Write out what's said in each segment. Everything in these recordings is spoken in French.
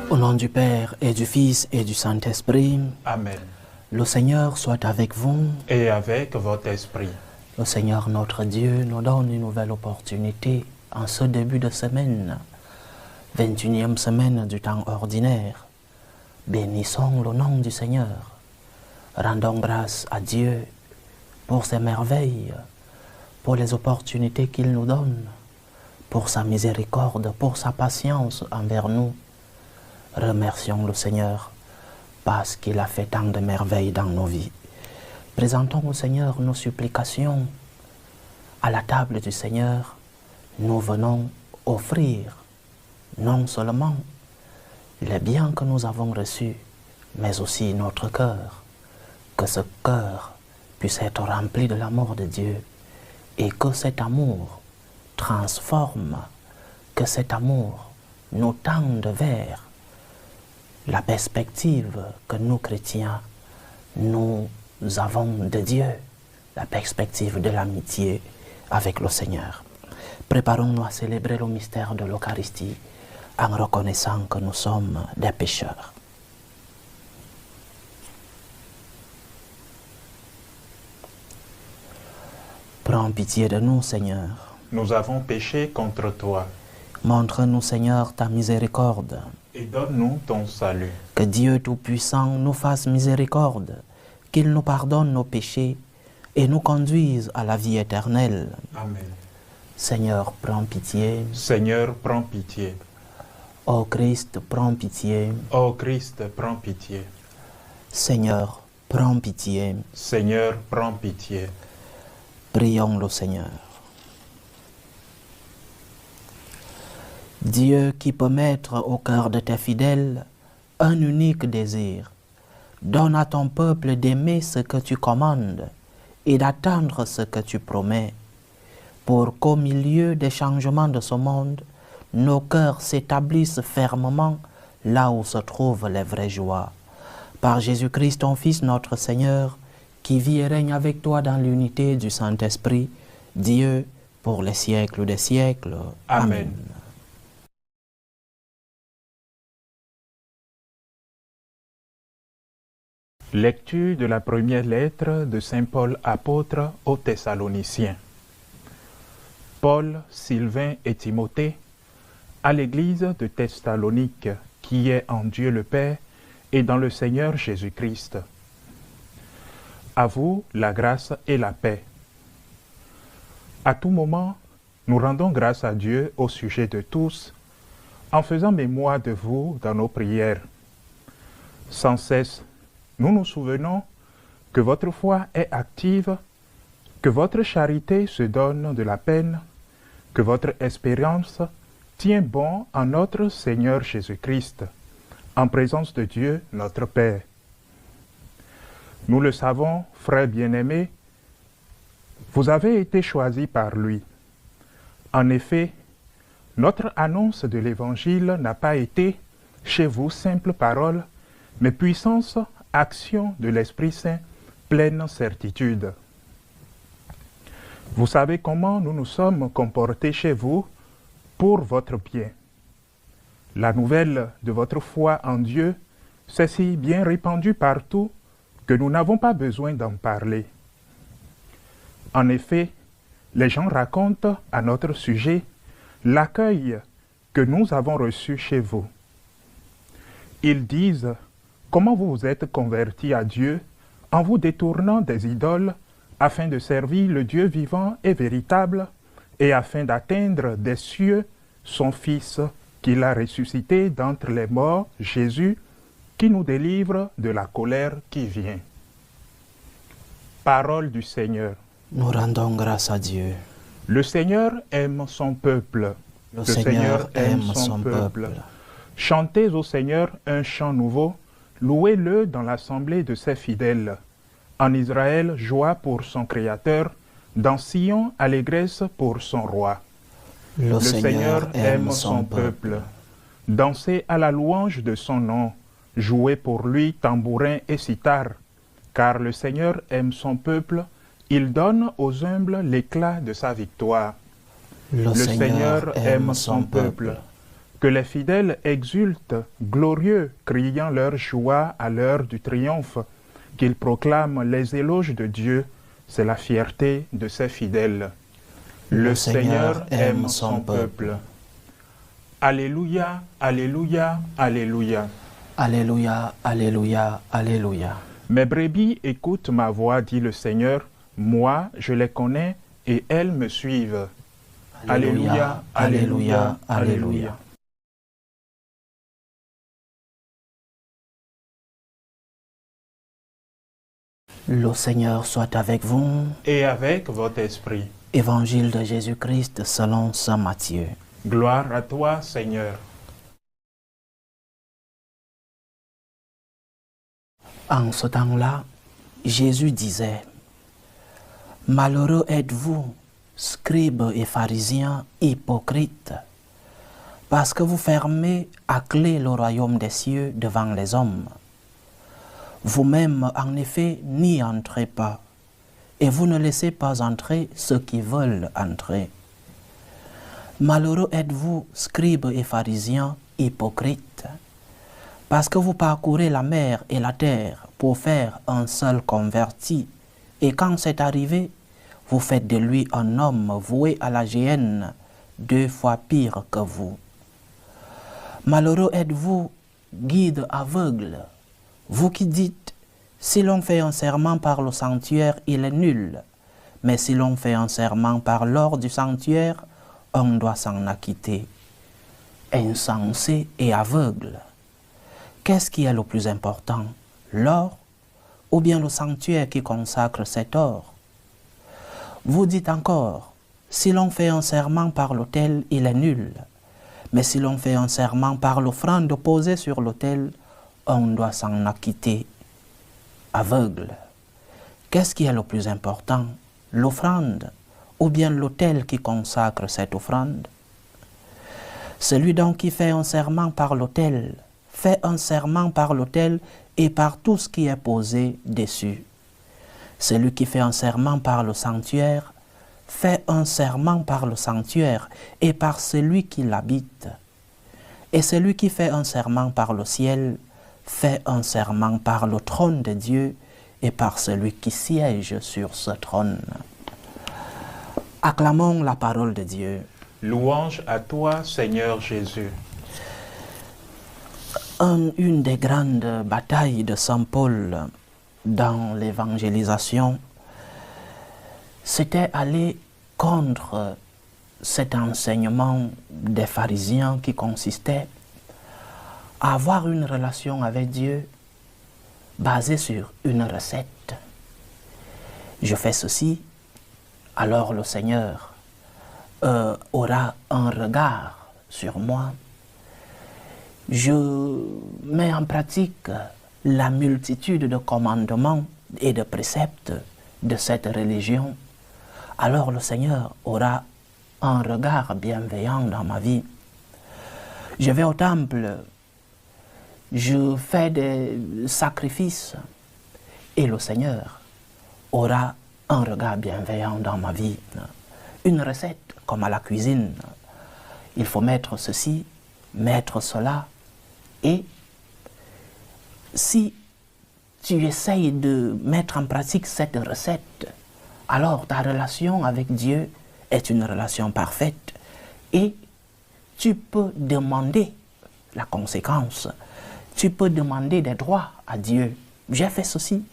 Au nom du Père et du Fils et du Saint-Esprit, Amen. le Seigneur soit avec vous. Et avec votre esprit. Le Seigneur notre Dieu nous donne une nouvelle opportunité en ce début de semaine, 21e semaine du temps ordinaire. Bénissons le nom du Seigneur. Rendons grâce à Dieu pour ses merveilles, pour les opportunités qu'il nous donne, pour sa miséricorde, pour sa patience envers nous. Remercions le Seigneur parce qu'il a fait tant de merveilles dans nos vies. Présentons au Seigneur nos supplications. À la table du Seigneur, nous venons offrir non seulement les biens que nous avons reçus, mais aussi notre cœur. Que ce cœur puisse être rempli de l'amour de Dieu et que cet amour transforme, que cet amour nous tende vers la perspective que nous, chrétiens, nous avons de Dieu, la perspective de l'amitié avec le Seigneur. Préparons-nous à célébrer le mystère de l'Eucharistie en reconnaissant que nous sommes des pécheurs. Prends pitié de nous, Seigneur. Nous avons péché contre toi. Montre-nous, Seigneur, ta miséricorde. Et donne-nous ton salut. Que Dieu Tout-Puissant nous fasse miséricorde, qu'il nous pardonne nos péchés et nous conduise à la vie éternelle. Amen. Seigneur, prends pitié. Seigneur, prends pitié. Ô Christ, prends pitié. Ô Christ, prends pitié. Seigneur, prends pitié. Seigneur, prends pitié. Prions le Seigneur. Dieu qui peut mettre au cœur de tes fidèles un unique désir, donne à ton peuple d'aimer ce que tu commandes et d'attendre ce que tu promets, pour qu'au milieu des changements de ce monde, nos cœurs s'établissent fermement là où se trouvent les vraies joies. Par Jésus-Christ, ton Fils, notre Seigneur, qui vit et règne avec toi dans l'unité du Saint-Esprit, Dieu, pour les siècles des siècles. Amen. Lecture de la première lettre de Saint Paul apôtre aux Thessaloniciens. Paul, Sylvain et Timothée, à l'église de Thessalonique, qui est en Dieu le Père et dans le Seigneur Jésus-Christ. À vous la grâce et la paix. À tout moment, nous rendons grâce à Dieu au sujet de tous, en faisant mémoire de vous dans nos prières. Sans cesse, nous nous souvenons que votre foi est active, que votre charité se donne de la peine, que votre espérance tient bon en notre Seigneur Jésus-Christ, en présence de Dieu notre Père. Nous le savons, frères bien-aimés, vous avez été choisis par lui. En effet, notre annonce de l'Évangile n'a pas été, chez vous, simple parole, mais puissance, action de l'Esprit Saint, pleine certitude. Vous savez comment nous nous sommes comportés chez vous pour votre bien. La nouvelle de votre foi en Dieu s'est si bien répandue partout que nous n'avons pas besoin d'en parler. En effet, les gens racontent à notre sujet l'accueil que nous avons reçu chez vous. Ils disent comment vous vous êtes convertis à Dieu en vous détournant des idoles afin de servir le Dieu vivant et véritable et afin d'atteindre des cieux son Fils qu'il a ressuscité d'entre les morts, Jésus, qui nous délivre de la colère qui vient. Parole du Seigneur. Nous rendons grâce à Dieu. Le Seigneur aime son peuple. Le Seigneur aime son peuple. Chantez au Seigneur un chant nouveau, louez-le dans l'assemblée de ses fidèles. En Israël, joie pour son Créateur, dans Sion, allégresse pour son roi. Le Seigneur aime son peuple. Dansez à la louange de son nom, jouez pour lui tambourin et cithare, car le Seigneur aime son peuple, il donne aux humbles l'éclat de sa victoire. Le Seigneur aime son peuple. Que les fidèles exultent, glorieux, criant leur joie à l'heure du triomphe, qu'ils proclament les éloges de Dieu, c'est la fierté de ses fidèles. Le Seigneur aime son peuple. Alléluia, Alléluia, Alléluia. Alléluia, Alléluia, Alléluia. Mes brebis écoutent ma voix, dit le Seigneur. Moi, je les connais et elles me suivent. Alléluia, Alléluia, Alléluia. Le Seigneur soit avec vous. Et avec votre esprit. Évangile de Jésus-Christ selon saint Matthieu. Gloire à toi, Seigneur. En ce temps-là, Jésus disait, « Malheureux êtes-vous, scribes et pharisiens hypocrites, parce que vous fermez à clé le royaume des cieux devant les hommes. Vous-même, en effet, n'y entrez pas, et vous ne laissez pas entrer ceux qui veulent entrer. Malheureux êtes-vous, scribes et pharisiens hypocrites, parce que vous parcourez la mer et la terre pour faire un seul converti, et quand c'est arrivé, vous faites de lui un homme voué à la géhenne, 2 fois pire que vous. Malheureux êtes-vous, guides aveugles, vous qui dites, si l'on fait un serment par le sanctuaire, il est nul, mais si l'on fait un serment par l'or du sanctuaire, on doit s'en acquitter. Insensé et aveugle. Qu'est-ce qui est le plus important, l'or ou bien le sanctuaire qui consacre cet or? Vous dites encore, si l'on fait un serment par l'autel, il est nul, mais si l'on fait un serment par l'offrande posée sur l'autel, on doit s'en acquitter. Aveugle. Qu'est-ce qui est le plus important, l'offrande ou bien l'autel qui consacre cette offrande? Celui donc qui fait un serment par l'autel, fait un serment par l'autel et par tout ce qui est posé dessus. Celui qui fait un serment par le sanctuaire, fait un serment par le sanctuaire et par celui qui l'habite. Et celui qui fait un serment par le ciel, fait un serment par le trône de Dieu et par celui qui siège sur ce trône. Acclamons la parole de Dieu. Louange à toi, Seigneur Jésus. Une des grandes batailles de Saint Paul dans l'évangélisation, c'était aller contre cet enseignement des pharisiens qui consistait à avoir une relation avec Dieu basée sur une recette. Je fais ceci, alors le Seigneur aura un regard sur moi. Je mets en pratique la multitude de commandements et de préceptes de cette religion, alors le Seigneur aura un regard bienveillant dans ma vie. Je vais au temple, je fais des sacrifices et le Seigneur aura un regard bienveillant dans ma vie. Une recette comme à la cuisine, il faut mettre ceci, mettre cela, et si tu essayes de mettre en pratique cette recette, alors ta relation avec Dieu est une relation parfaite et tu peux demander la conséquence. Tu peux demander des droits à Dieu. J'ai fait ceci.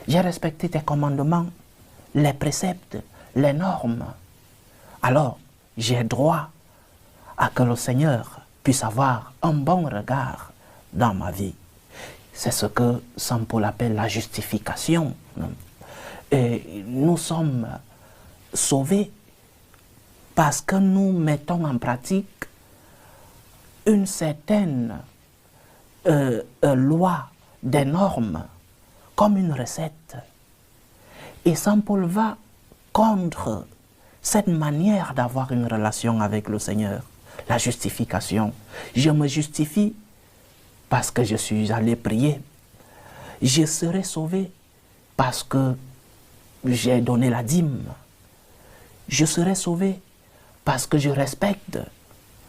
J'ai respecté tes commandements, les préceptes, les normes. Alors, j'ai droit à que le Seigneur puisse avoir un bon regard dans ma vie. C'est ce que Saint Paul appelle la justification. Et nous sommes sauvés parce que nous mettons en pratique une certaine loi, des normes, comme une recette. Et Saint Paul va contre cette manière d'avoir une relation avec le Seigneur, la justification. Je me justifie parce que je suis allé prier. Je serai sauvé parce que j'ai donné la dîme. Je serai sauvé parce que je respecte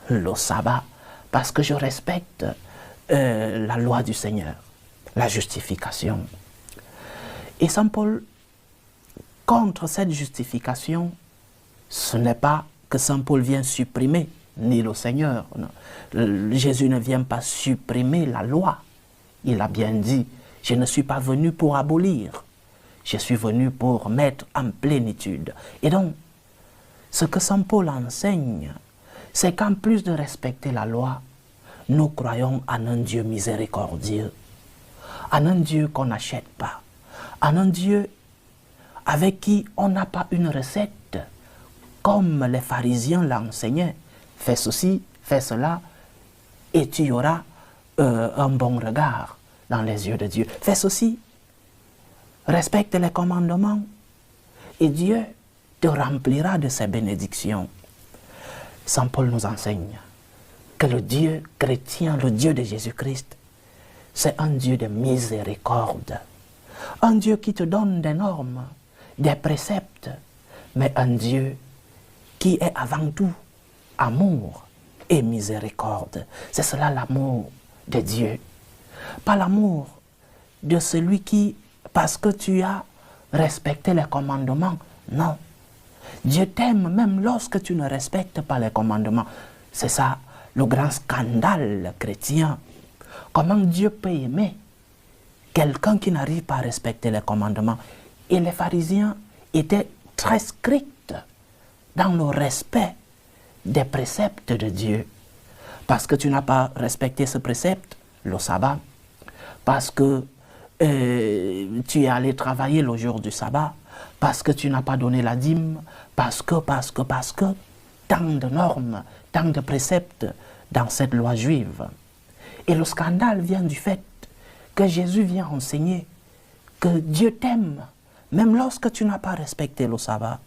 le sabbat, parce que je respecte la loi du Seigneur, la justification. Et Saint Paul, contre cette justification, ce n'est pas que Saint Paul vient supprimer, ni le Seigneur. Non. Jésus ne vient pas supprimer la loi. Il a bien dit, je ne suis pas venu pour abolir, je suis venu pour mettre en plénitude. Et donc, ce que Saint Paul enseigne, c'est qu'en plus de respecter la loi, nous croyons en un Dieu miséricordieux, en un Dieu qu'on n'achète pas, en un Dieu avec qui on n'a pas une recette, comme les pharisiens l'enseignaient. Fais ceci, fais cela, et tu auras un bon regard dans les yeux de Dieu. Fais ceci, respecte les commandements, et Dieu te remplira de ses bénédictions. Saint Paul nous enseigne que le Dieu chrétien, le Dieu de Jésus-Christ, c'est un Dieu de miséricorde, un Dieu qui te donne des normes, des préceptes, mais un Dieu qui est avant tout amour et miséricorde. C'est cela l'amour de Dieu. Pas l'amour de celui qui, parce que tu as respecté les commandements, non. Dieu t'aime même lorsque tu ne respectes pas les commandements. C'est ça le grand scandale chrétien. Comment Dieu peut aimer quelqu'un qui n'arrive pas à respecter les commandements? Et les pharisiens étaient très stricts dans le respect des préceptes de Dieu. Parce que tu n'as pas respecté ce précepte, le sabbat, parce que tu es allé travailler le jour du sabbat, parce que tu n'as pas donné la dîme, parce que, tant de normes, tant de préceptes dans cette loi juive. Et le scandale vient du fait que Jésus vient enseigner que Dieu t'aime, même lorsque tu n'as pas respecté le sabbat.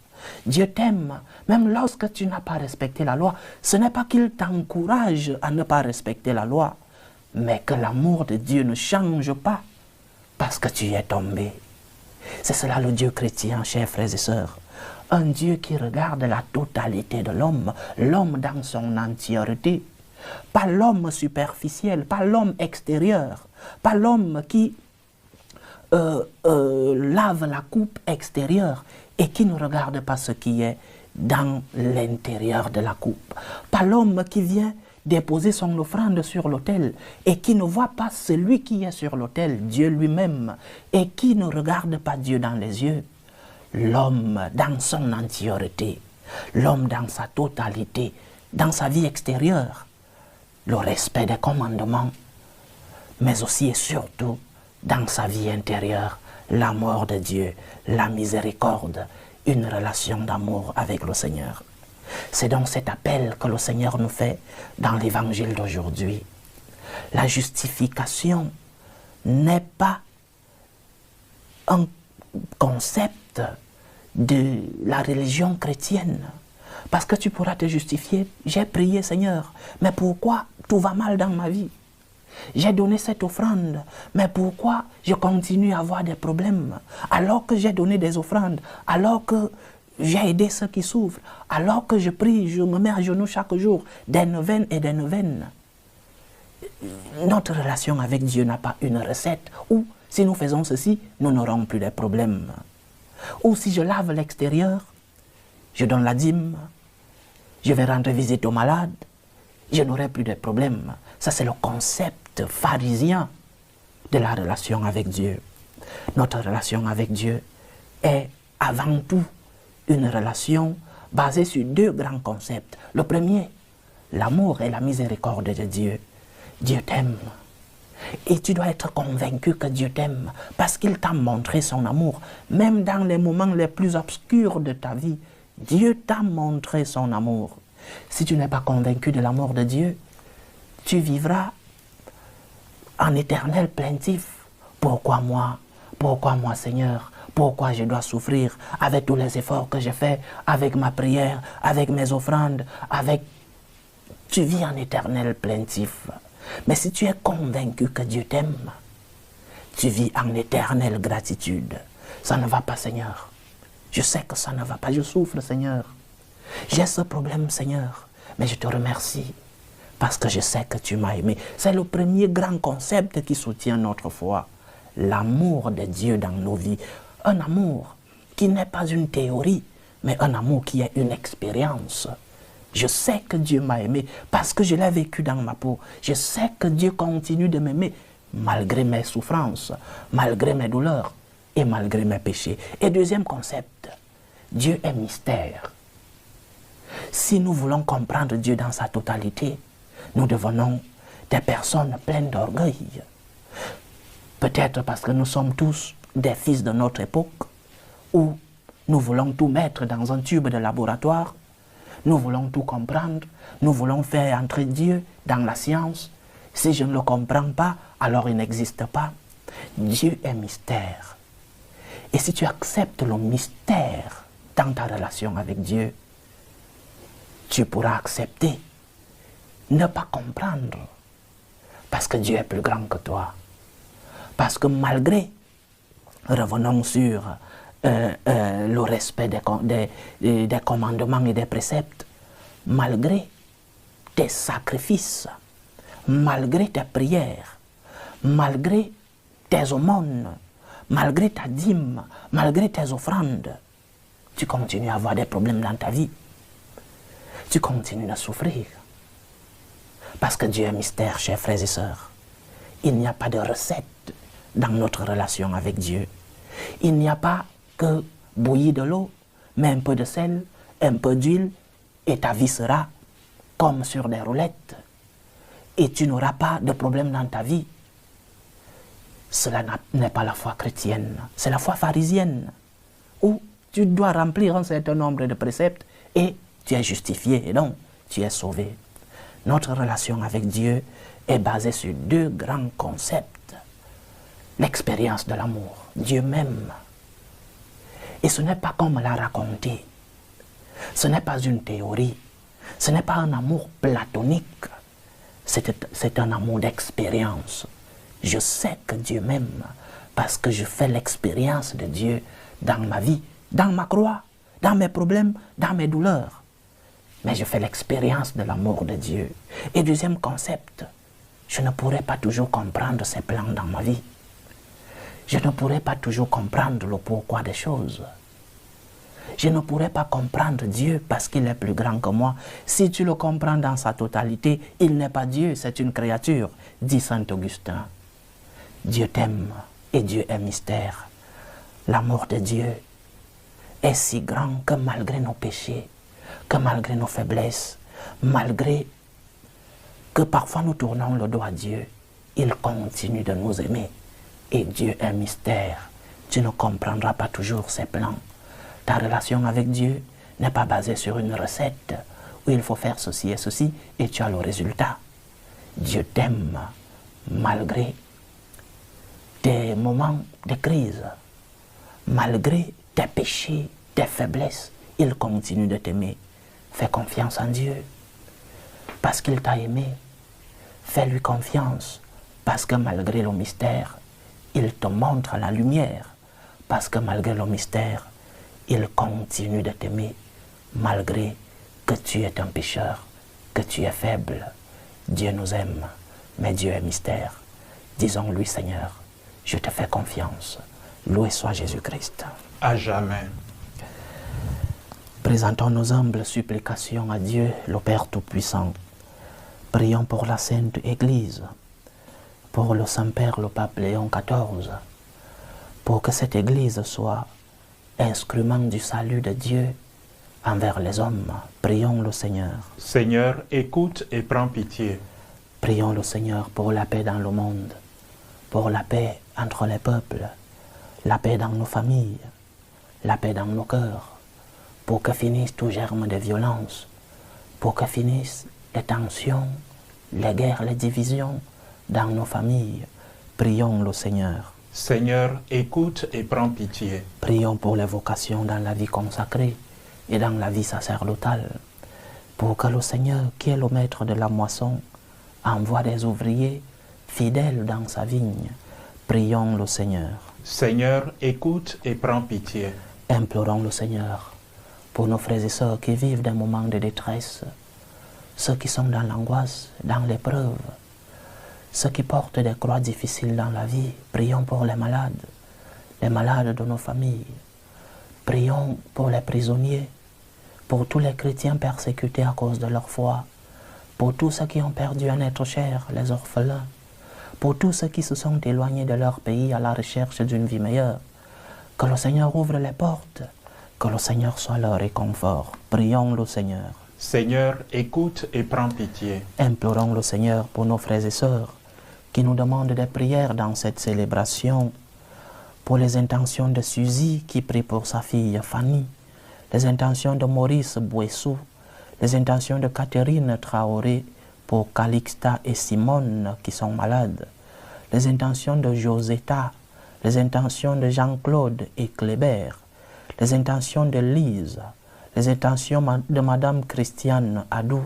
Dieu t'aime, même lorsque tu n'as pas respecté la loi. Ce n'est pas qu'il t'encourage à ne pas respecter la loi, mais que l'amour de Dieu ne change pas parce que tu y es tombé. C'est cela le Dieu chrétien, chers frères et sœurs. Un Dieu qui regarde la totalité de l'homme, l'homme dans son entièreté. Pas l'homme superficiel, pas l'homme extérieur, pas l'homme qui lave la coupe extérieure et qui ne regarde pas ce qui est dans l'intérieur de la coupe. Pas l'homme qui vient déposer son offrande sur l'autel et qui ne voit pas celui qui est sur l'autel, Dieu lui-même, et qui ne regarde pas Dieu dans les yeux. L'homme dans son entièreté, l'homme dans sa totalité, dans sa vie extérieure, le respect des commandements, mais aussi et surtout dans sa vie intérieure, l'amour de Dieu, la miséricorde, une relation d'amour avec le Seigneur. C'est donc cet appel que le Seigneur nous fait dans l'évangile d'aujourd'hui. La justification n'est pas un concept de la religion chrétienne. Parce que tu pourras te justifier, j'ai prié Seigneur, mais pourquoi tout va mal dans ma vie? J'ai donné cette offrande, mais pourquoi je continue à avoir des problèmes? Alors que j'ai donné des offrandes, alors que j'ai aidé ceux qui souffrent, alors que je prie, je me mets à genoux chaque jour, des neuvaines et des neuvaines. Notre relation avec Dieu n'a pas une recette où, si nous faisons ceci, nous n'aurons plus de problèmes. Ou si je lave l'extérieur, je donne la dîme, je vais rendre visite aux malades, je n'aurai plus de problèmes. Ça, c'est le concept pharisien de la relation avec Dieu. Notre relation avec Dieu est avant tout une relation basée sur deux grands concepts. Le premier, l'amour et la miséricorde de Dieu. Dieu t'aime. Et tu dois être convaincu que Dieu t'aime parce qu'il t'a montré son amour. Même dans les moments les plus obscurs de ta vie, Dieu t'a montré son amour. Si tu n'es pas convaincu de l'amour de Dieu, tu vivras en éternel plaintif. Pourquoi moi? Pourquoi moi, Seigneur? Pourquoi je dois souffrir avec tous les efforts que j'ai faits, avec ma prière, avec mes offrandes, avec... Tu vis en éternel plaintif. Mais si tu es convaincu que Dieu t'aime, tu vis en éternelle gratitude. Ça ne va pas, Seigneur. Je sais que ça ne va pas. Je souffre, Seigneur. J'ai ce problème, Seigneur. Mais je te remercie parce que je sais que tu m'as aimé. C'est le premier grand concept qui soutient notre foi. L'amour de Dieu dans nos vies. Un amour qui n'est pas une théorie, mais un amour qui est une expérience. Je sais que Dieu m'a aimé parce que je l'ai vécu dans ma peau. Je sais que Dieu continue de m'aimer malgré mes souffrances, malgré mes douleurs et malgré mes péchés. Et deuxième concept, Dieu est mystère. Si nous voulons comprendre Dieu dans sa totalité, nous devenons des personnes pleines d'orgueil. Peut-être parce que nous sommes tous des fils de notre époque, où nous voulons tout mettre dans un tube de laboratoire, nous voulons tout comprendre, nous voulons faire entrer Dieu dans la science. Si je ne le comprends pas, alors il n'existe pas. Dieu est mystère. Et si tu acceptes le mystère dans ta relation avec Dieu, tu pourras accepter, ne pas comprendre, parce que Dieu est plus grand que toi. Parce que malgré, revenons sur le respect des commandements et des préceptes, malgré tes sacrifices, malgré tes prières, malgré tes aumônes, malgré ta dîme, malgré tes offrandes, tu continues à avoir des problèmes dans ta vie. Tu continues à souffrir. Parce que Dieu est mystère, chers frères et sœurs. Il n'y a pas de recette dans notre relation avec Dieu. Il n'y a pas que bouillir de l'eau, mais un peu de sel, un peu d'huile, et ta vie sera comme sur des roulettes. Et tu n'auras pas de problème dans ta vie. Cela n'est pas la foi chrétienne, c'est la foi pharisienne, où tu dois remplir un certain nombre de préceptes et tu es justifié et donc tu es sauvé. Notre relation avec Dieu est basée sur deux grands concepts. L'expérience de l'amour. Dieu m'aime. Et ce n'est pas comme on l'a raconté. Ce n'est pas une théorie. Ce n'est pas un amour platonique. C'est un amour d'expérience. Je sais que Dieu m'aime parce que je fais l'expérience de Dieu dans ma vie, dans ma croix, dans mes problèmes, dans mes douleurs. Mais je fais l'expérience de l'amour de Dieu. Et deuxième concept, je ne pourrai pas toujours comprendre ses plans dans ma vie. Je ne pourrai pas toujours comprendre le pourquoi des choses. Je ne pourrai pas comprendre Dieu parce qu'il est plus grand que moi. Si tu le comprends dans sa totalité, il n'est pas Dieu, c'est une créature, dit saint Augustin. Dieu t'aime et Dieu est mystère. L'amour de Dieu est si grand que malgré nos péchés, que malgré nos faiblesses, malgré que parfois nous tournons le dos à Dieu, il continue de nous aimer. Et Dieu est mystère. Tu ne comprendras pas toujours ses plans. Ta relation avec Dieu n'est pas basée sur une recette où il faut faire ceci et tu as le résultat. Dieu t'aime malgré tes moments de crise, malgré tes péchés, tes faiblesses. Il continue de t'aimer. Fais confiance en Dieu parce qu'il t'a aimé. Fais-lui confiance parce que malgré le mystère, il te montre la lumière, parce que malgré le mystère, il continue de t'aimer, malgré que tu es un pécheur, que tu es faible. Dieu nous aime, mais Dieu est mystère. Disons-lui, Seigneur, je te fais confiance. Loué soit Jésus-Christ. À jamais. Présentons nos humbles supplications à Dieu, le Père Tout-Puissant. Prions pour la Sainte Église, pour le Saint-Père, le Pape Léon XIV, pour que cette Église soit instrument du salut de Dieu envers les hommes. Prions le Seigneur. Seigneur, écoute et prends pitié. Prions le Seigneur pour la paix dans le monde, pour la paix entre les peuples, la paix dans nos familles, la paix dans nos cœurs, pour que finisse tout germe de violence, pour que finissent les tensions, les guerres, les divisions dans nos familles. Prions le Seigneur. Seigneur, écoute et prends pitié. Prions pour les vocations dans la vie consacrée et dans la vie sacerdotale, pour que le Seigneur, qui est le maître de la moisson, envoie des ouvriers fidèles dans sa vigne. Prions le Seigneur. Seigneur, écoute et prends pitié. Implorons le Seigneur pour nos frères et sœurs qui vivent des moments de détresse, ceux qui sont dans l'angoisse, dans l'épreuve, ceux qui portent des croix difficiles dans la vie. Prions pour les malades de nos familles. Prions pour les prisonniers, pour tous les chrétiens persécutés à cause de leur foi, pour tous ceux qui ont perdu un être cher, les orphelins, pour tous ceux qui se sont éloignés de leur pays à la recherche d'une vie meilleure. Que le Seigneur ouvre les portes, que le Seigneur soit leur réconfort. Prions le Seigneur. Seigneur, écoute et prends pitié. Implorons le Seigneur pour nos frères et sœurs qui nous demandent des prières dans cette célébration, pour les intentions de Suzy qui prie pour sa fille Fanny, les intentions de Maurice Bouessou, les intentions de Catherine Traoré pour Calixta et Simone qui sont malades, les intentions de Josetta, les intentions de Jean-Claude et Kléber, les intentions de Lise, les intentions de Madame Christiane Adou,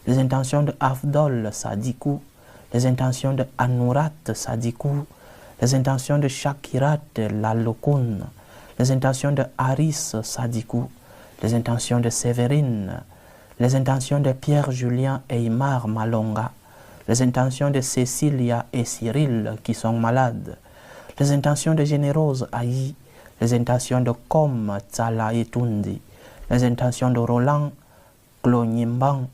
les intentions de Afdol Sadikou, les intentions de Anourat Sadikou, les intentions de Shakirat Lalokoun, les intentions de Haris Sadikou, les intentions de Séverine, les intentions de Pierre-Julien et Imar Malonga, les intentions de Cécilia et Cyril qui sont malades, les intentions de Générose Aïe, les intentions de Com Tsala et Tundi, les intentions de Roland Klonyimban,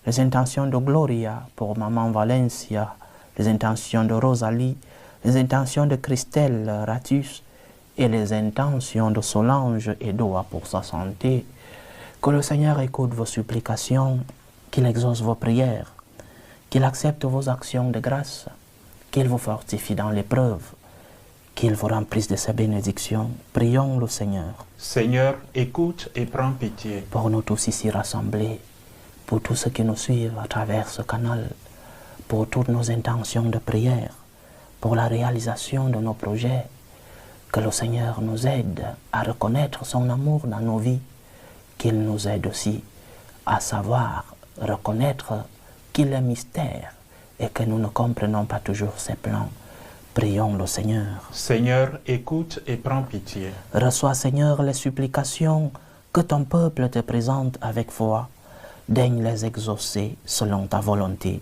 les intentions de Gloria pour Maman Valencia, les intentions de Rosalie, les intentions de Christelle Ratus et les intentions de Solange Edoa pour sa santé. Que le Seigneur écoute vos supplications, qu'il exauce vos prières, qu'il accepte vos actions de grâce, qu'il vous fortifie dans l'épreuve, qu'il vous remplisse de ses bénédictions. Prions le Seigneur. Seigneur, écoute et prends pitié. Pour nous tous ici rassemblés, pour tous ceux qui nous suivent à travers ce canal, pour toutes nos intentions de prière, pour la réalisation de nos projets, que le Seigneur nous aide à reconnaître son amour dans nos vies, qu'il nous aide aussi à savoir reconnaître qu'il est mystère et que nous ne comprenons pas toujours ses plans. Prions le Seigneur. Seigneur, écoute et prends pitié. Reçois, Seigneur, les supplications que ton peuple te présente avec foi. Daigne les exaucer selon ta volonté,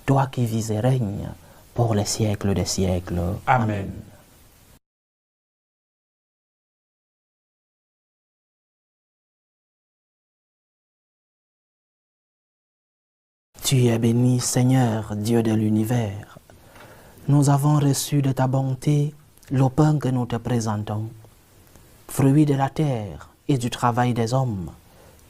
toi qui vis et règnes pour les siècles des siècles. Amen. Tu es béni, Seigneur, Dieu de l'univers. Nous avons reçu de ta bonté le pain que nous te présentons, fruit de la terre et du travail des hommes.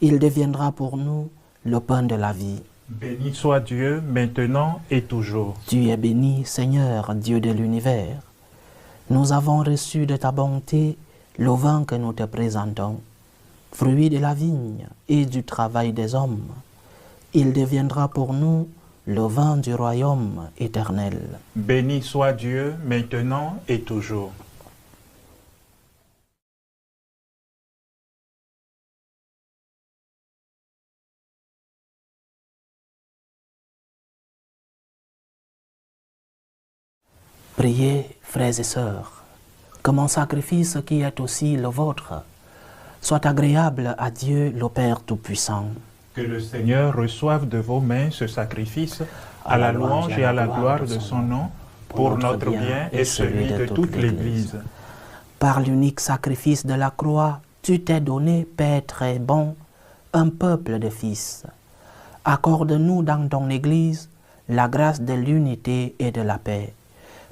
Il deviendra pour nous le pain de la vie. Béni soit Dieu, maintenant et toujours. Tu es béni, Seigneur, Dieu de l'univers. Nous avons reçu de ta bonté le vin que nous te présentons, fruit de la vigne et du travail des hommes. Il deviendra pour nous le vin du royaume éternel. Béni soit Dieu, maintenant et toujours. Priez, frères et sœurs, que mon sacrifice qui est aussi le vôtre soit agréable à Dieu le Père Tout-Puissant. Que le Seigneur reçoive de vos mains ce sacrifice à la louange et à la gloire de son nom, pour notre bien et celui de toute l'Église. Par l'unique sacrifice de la croix, tu t'es donné, Père très bon, un peuple de fils. Accorde-nous dans ton Église la grâce de l'unité et de la paix.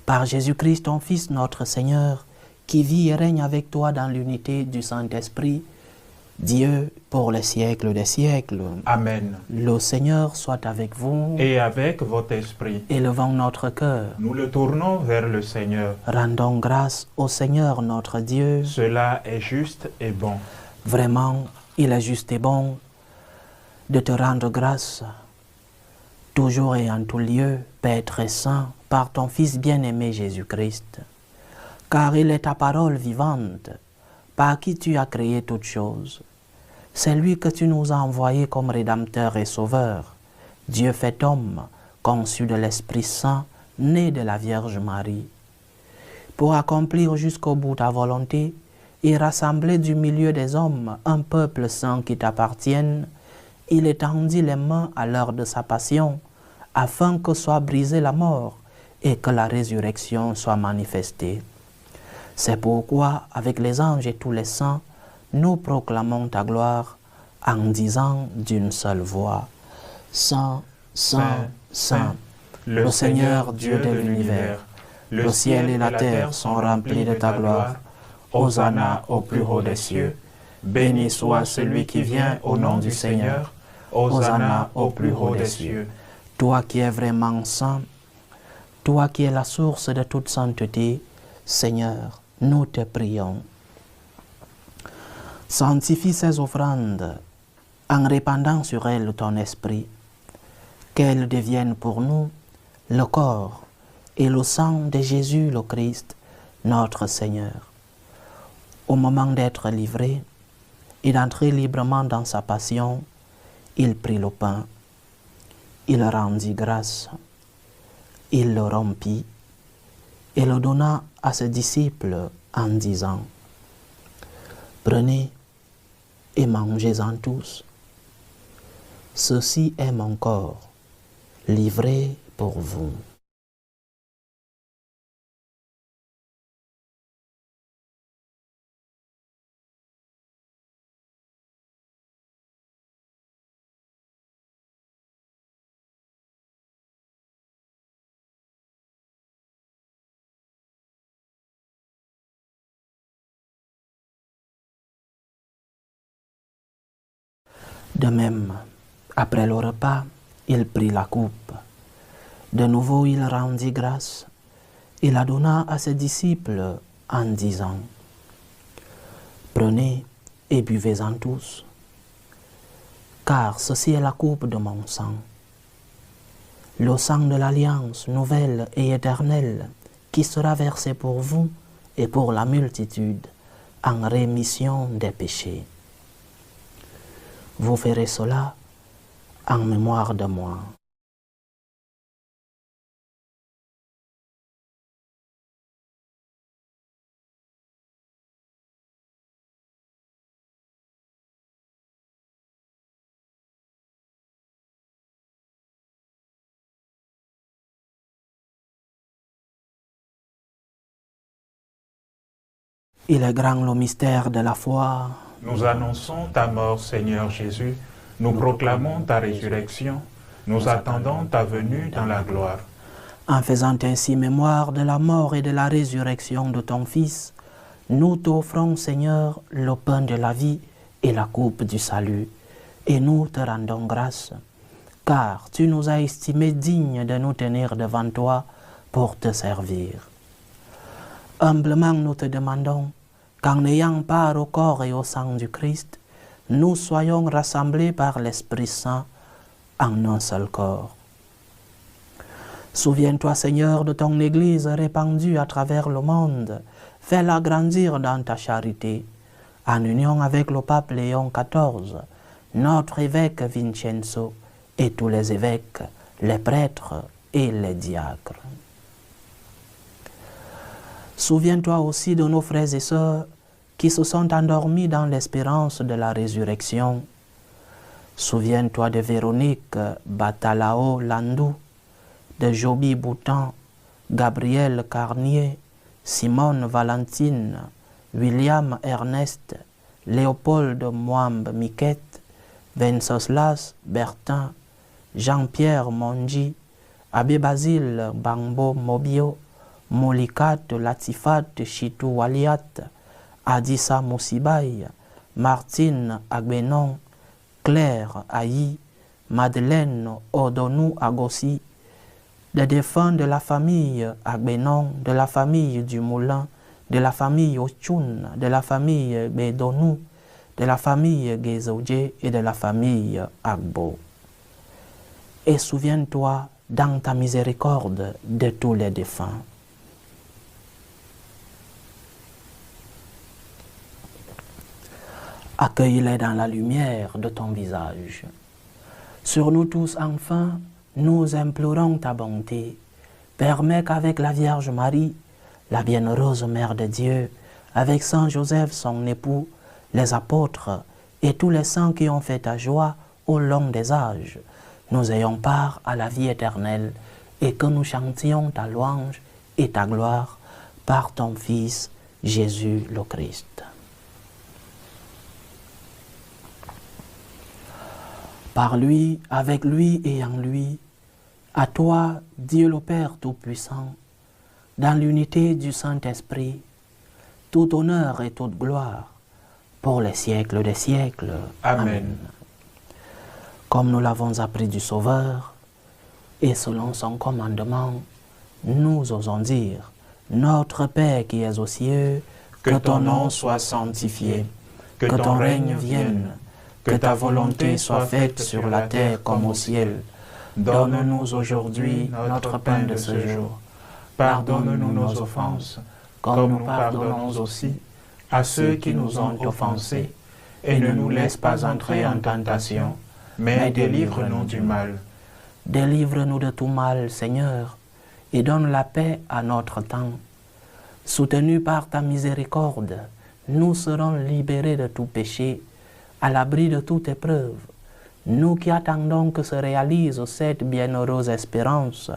Par Jésus-Christ, ton Fils, notre Seigneur, qui vit et règne avec toi dans l'unité du Saint-Esprit, Dieu pour les siècles des siècles. Amen. Le Seigneur soit avec vous. Et avec votre esprit. Élevons notre cœur. Nous le tournons vers le Seigneur. Rendons grâce au Seigneur notre Dieu. Cela est juste et bon. Vraiment, il est juste et bon de te rendre grâce, toujours et en tout lieu, Père très saint, par ton Fils bien-aimé Jésus-Christ. Car il est ta parole vivante, par qui tu as créé toutes choses. C'est lui que tu nous as envoyé comme Rédempteur et Sauveur, Dieu fait homme, conçu de l'Esprit Saint, né de la Vierge Marie. Pour accomplir jusqu'au bout ta volonté et rassembler du milieu des hommes un peuple saint qui t'appartienne, il étendit les mains à l'heure de sa passion, afin que soit brisée la mort et que la résurrection soit manifestée. C'est pourquoi, avec les anges et tous les saints, nous proclamons ta gloire en disant d'une seule voix, Saint, Saint, Saint, le Seigneur Dieu de l'univers, le ciel et la terre sont remplis de ta gloire. Hosanna au plus haut des cieux. Béni soit celui qui vient au nom du Seigneur. Hosanna au plus haut des cieux. Toi qui es vraiment saint, toi qui es la source de toute sainteté, Seigneur, nous te prions. Sanctifie ces offrandes en répandant sur elles ton esprit, qu'elles deviennent pour nous le corps et le sang de Jésus le Christ, notre Seigneur. Au moment d'être livré et d'entrer librement dans sa passion, il prit le pain, il rendit grâce, il le rompit et le donna à ses disciples en disant, prenez et mangez-en tous. Ceci est mon corps, livré pour vous. De même, après le repas, il prit la coupe. De nouveau, il rendit grâce. Il la donna à ses disciples en disant, prenez et buvez-en tous, car ceci est la coupe de mon sang, le sang de l'alliance nouvelle et éternelle qui sera versé pour vous et pour la multitude en rémission des péchés. Vous ferez cela en mémoire de moi. Il est grand le mystère de la foi. Nous annonçons ta mort, Seigneur Jésus. Nous proclamons ta résurrection. Nous attendons ta venue dans la gloire. En faisant ainsi mémoire de la mort et de la résurrection de ton Fils, nous t'offrons, Seigneur, le pain de la vie et la coupe du salut. Et nous te rendons grâce, car tu nous as estimés dignes de nous tenir devant toi pour te servir. Humblement nous te demandons qu'en ayant part au corps et au sang du Christ, nous soyons rassemblés par l'Esprit Saint en un seul corps. Souviens-toi, Seigneur, de ton Église répandue à travers le monde. Fais-la grandir dans ta charité, en union avec le pape Léon XIV, notre évêque Vincenzo et tous les évêques, les prêtres et les diacres. Souviens-toi aussi de nos frères et sœurs qui se sont endormis dans l'espérance de la résurrection. Souviens-toi de Véronique Batalao Landou, de Joby Boutan, Gabriel Carnier, Simone Valentine, William Ernest, Léopold Mwambe Miquette, Venceslas Bertin, Jean-Pierre Monji, Abbé Basile Bangbo Mobio, Molikat Latifat Chitou Waliat, Adissa Moussibaï, Martine Agbenon, Claire Ayi, Madeleine Odonou Agossi, des défunts de la famille Agbenon, de la famille du Moulin, de la famille Ochun, de la famille Bedonou, de la famille Gézodje et de la famille Agbo. Et souviens-toi dans ta miséricorde de tous les défunts. Accueille-les dans la lumière de ton visage. Sur nous tous, enfin, nous implorons ta bonté. Permets qu'avec la Vierge Marie, la bienheureuse Mère de Dieu, avec Saint Joseph, son époux, les apôtres et tous les saints qui ont fait ta joie au long des âges, nous ayons part à la vie éternelle et que nous chantions ta louange et ta gloire par ton Fils, Jésus le Christ. Par lui, avec lui et en lui, à toi, Dieu le Père Tout-Puissant, dans l'unité du Saint-Esprit, tout honneur et toute gloire pour les siècles des siècles. Amen. Comme nous l'avons appris du Sauveur, et selon son commandement, nous osons dire, Notre Père qui es aux cieux, que ton nom soit sanctifié, que ton règne vienne, que ta volonté soit faite sur la terre comme au ciel. Donne-nous aujourd'hui notre pain de ce jour. Pardonne-nous nos offenses, comme nous pardonnons aussi à ceux qui nous ont offensés, et ne nous laisse pas entrer en tentation, mais délivre-nous du mal. Délivre-nous de tout mal, Seigneur, et donne la paix à notre temps. Soutenus par ta miséricorde, nous serons libérés de tout péché, à l'abri de toute épreuve. Nous qui attendons que se réalise cette bienheureuse espérance,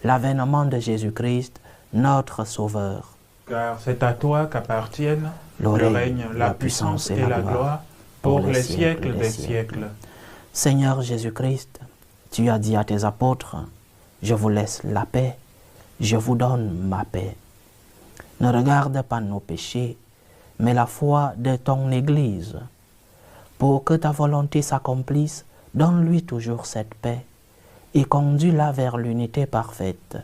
l'avènement de Jésus-Christ, notre Sauveur. Car c'est à toi qu'appartiennent le règne, la puissance et la gloire pour les siècles des siècles. Seigneur Jésus-Christ, tu as dit à tes apôtres, « Je vous laisse la paix, je vous donne ma paix. » Ne regarde pas nos péchés, mais la foi de ton Église. Pour que ta volonté s'accomplisse, donne-lui toujours cette paix et conduis-la vers l'unité parfaite.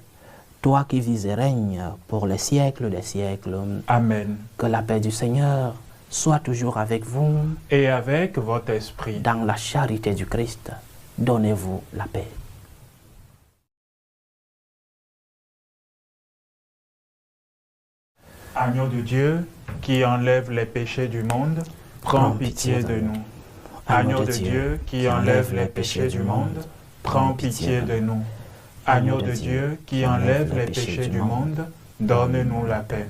Toi qui vis et règnes pour les siècles des siècles. Amen. Que la paix du Seigneur soit toujours avec vous. Et avec votre esprit. Dans la charité du Christ, donnez-vous la paix. Agneau de Dieu, qui enlève les péchés du monde, prends pitié de nous. Agneau de Dieu, qui enlève les péchés du monde, prends pitié de nous. Agneau de Dieu, qui enlève les péchés du monde, donne-nous la paix.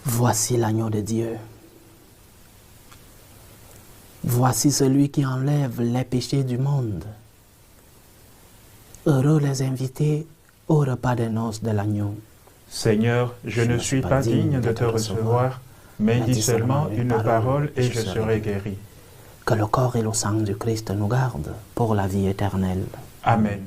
Voici l'agneau de Dieu. Voici celui qui enlève les péchés du monde. Heureux les invités au repas des noces de l'agneau. Seigneur, je ne suis pas digne de te recevoir, mais dis seulement une parole et je serai guéri. Que le corps et le sang du Christ nous gardent pour la vie éternelle. Amen.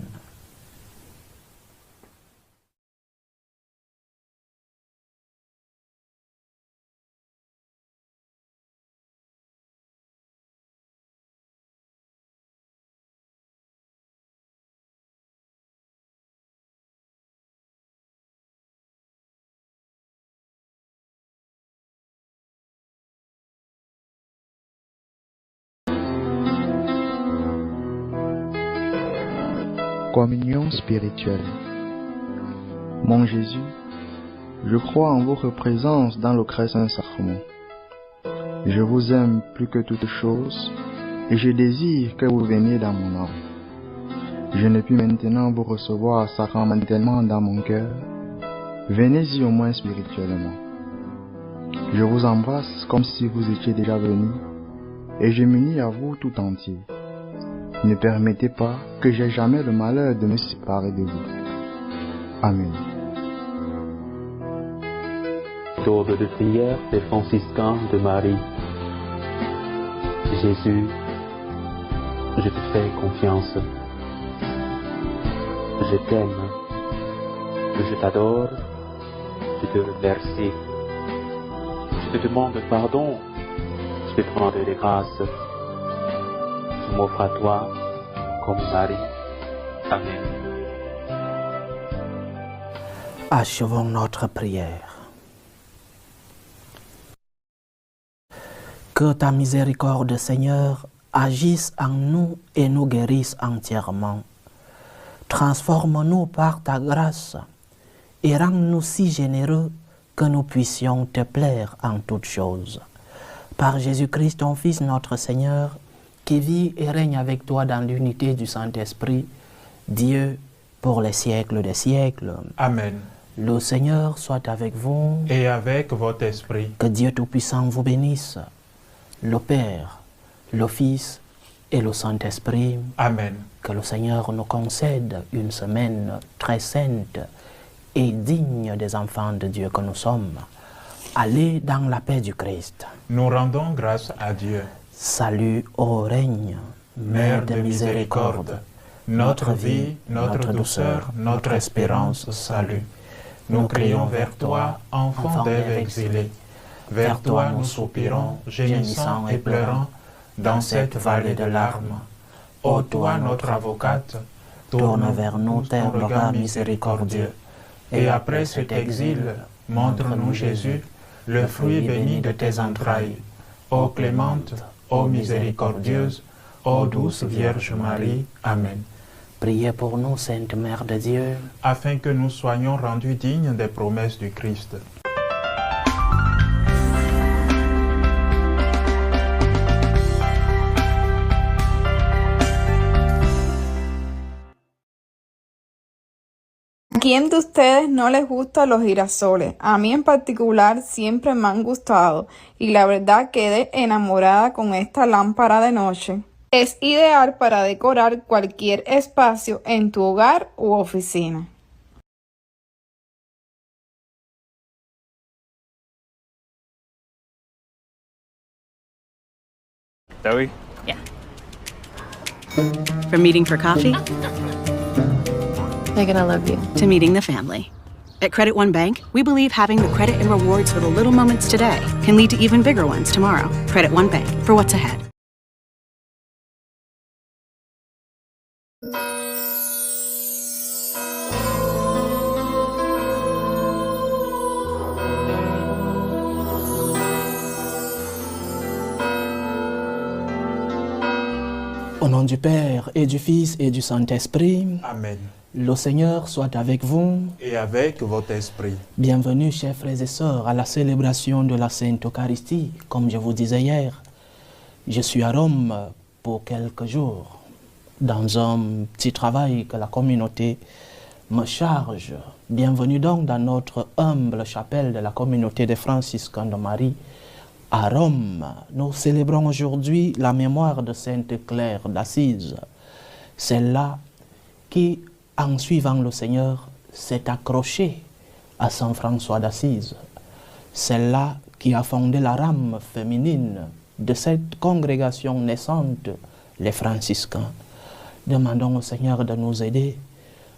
Communion spirituelle. Mon Jésus, je crois en votre présence dans le très saint sacrement. Je vous aime plus que toute chose et je désire que vous veniez dans mon âme. Je ne puis maintenant vous recevoir sacramentellement dans mon cœur. Venez-y au moins spirituellement. Je vous embrasse comme si vous étiez déjà venu et je m'unis à vous tout entier. Ne permettez pas que j'aie jamais le malheur de me séparer de vous. Amen. Tour de prière des franciscains de Marie. Jésus, je te fais confiance. Je t'aime. Je t'adore. Je te remercie. Je te demande pardon. Je te demande des grâces. Je m'offre à toi comme Marie. Amen. Achevons notre prière. Que ta miséricorde, Seigneur, agisse en nous et nous guérisse entièrement. Transforme-nous par ta grâce et rends-nous si généreux que nous puissions te plaire en toutes choses. Par Jésus-Christ, ton Fils, notre Seigneur, qui vit et règne avec toi dans l'unité du Saint-Esprit, Dieu, pour les siècles des siècles. Amen. Le Seigneur soit avec vous. Et avec votre esprit. Que Dieu Tout-Puissant vous bénisse, le Père, le Fils et le Saint-Esprit. Amen. Que le Seigneur nous concède une semaine très sainte et digne des enfants de Dieu que nous sommes. Allez dans la paix du Christ. Nous rendons grâce à Dieu. Salut au règne, Mère de miséricorde, notre vie, notre douceur, notre espérance, salut. Nous crions vers toi, enfant d'Ève exilé. Vers toi nous soupirons, gémissant et pleurant, dans cette vallée de larmes. Ô toi, notre avocate, Tourne vers nous ton regard miséricordieux. et après cet exil, montre-nous Jésus, le fruit béni de tes entrailles. Ô clémente, ô miséricordieuse, ô douce Vierge Marie. Amen. Priez pour nous, Sainte Mère de Dieu, Afin que nous soyons rendus dignes des promesses du Christ. ¿A quién de ustedes no les gustan los girasoles? A mí en particular siempre me han gustado y la verdad quedé enamorada con esta lámpara de noche. Es ideal para decorar cualquier espacio en tu hogar u oficina. Zoe? Yeah. From meeting for coffee Megan, I love you. to meeting the family. At Credit One Bank, we believe having the credit and rewards for the little moments today can lead to even bigger ones tomorrow. Credit One Bank, for what's ahead. au nom du Père et du Fils et du Saint-Esprit, Amen. le Seigneur soit avec vous. Et avec votre esprit. Bienvenue, chers frères et sœurs, à la célébration de la Sainte Eucharistie. Comme je vous disais hier, je suis à Rome pour quelques jours, dans un petit travail que la communauté me charge. Bienvenue donc dans notre humble chapelle de la communauté des franciscains de Marie à Rome. Nous célébrons aujourd'hui la mémoire de Sainte Claire d'Assise, celle-là qui, en suivant le Seigneur, s'est accrochée à Saint François d'Assise, celle-là qui a fondé la rame féminine de cette congrégation naissante, les franciscains. Demandons au Seigneur de nous aider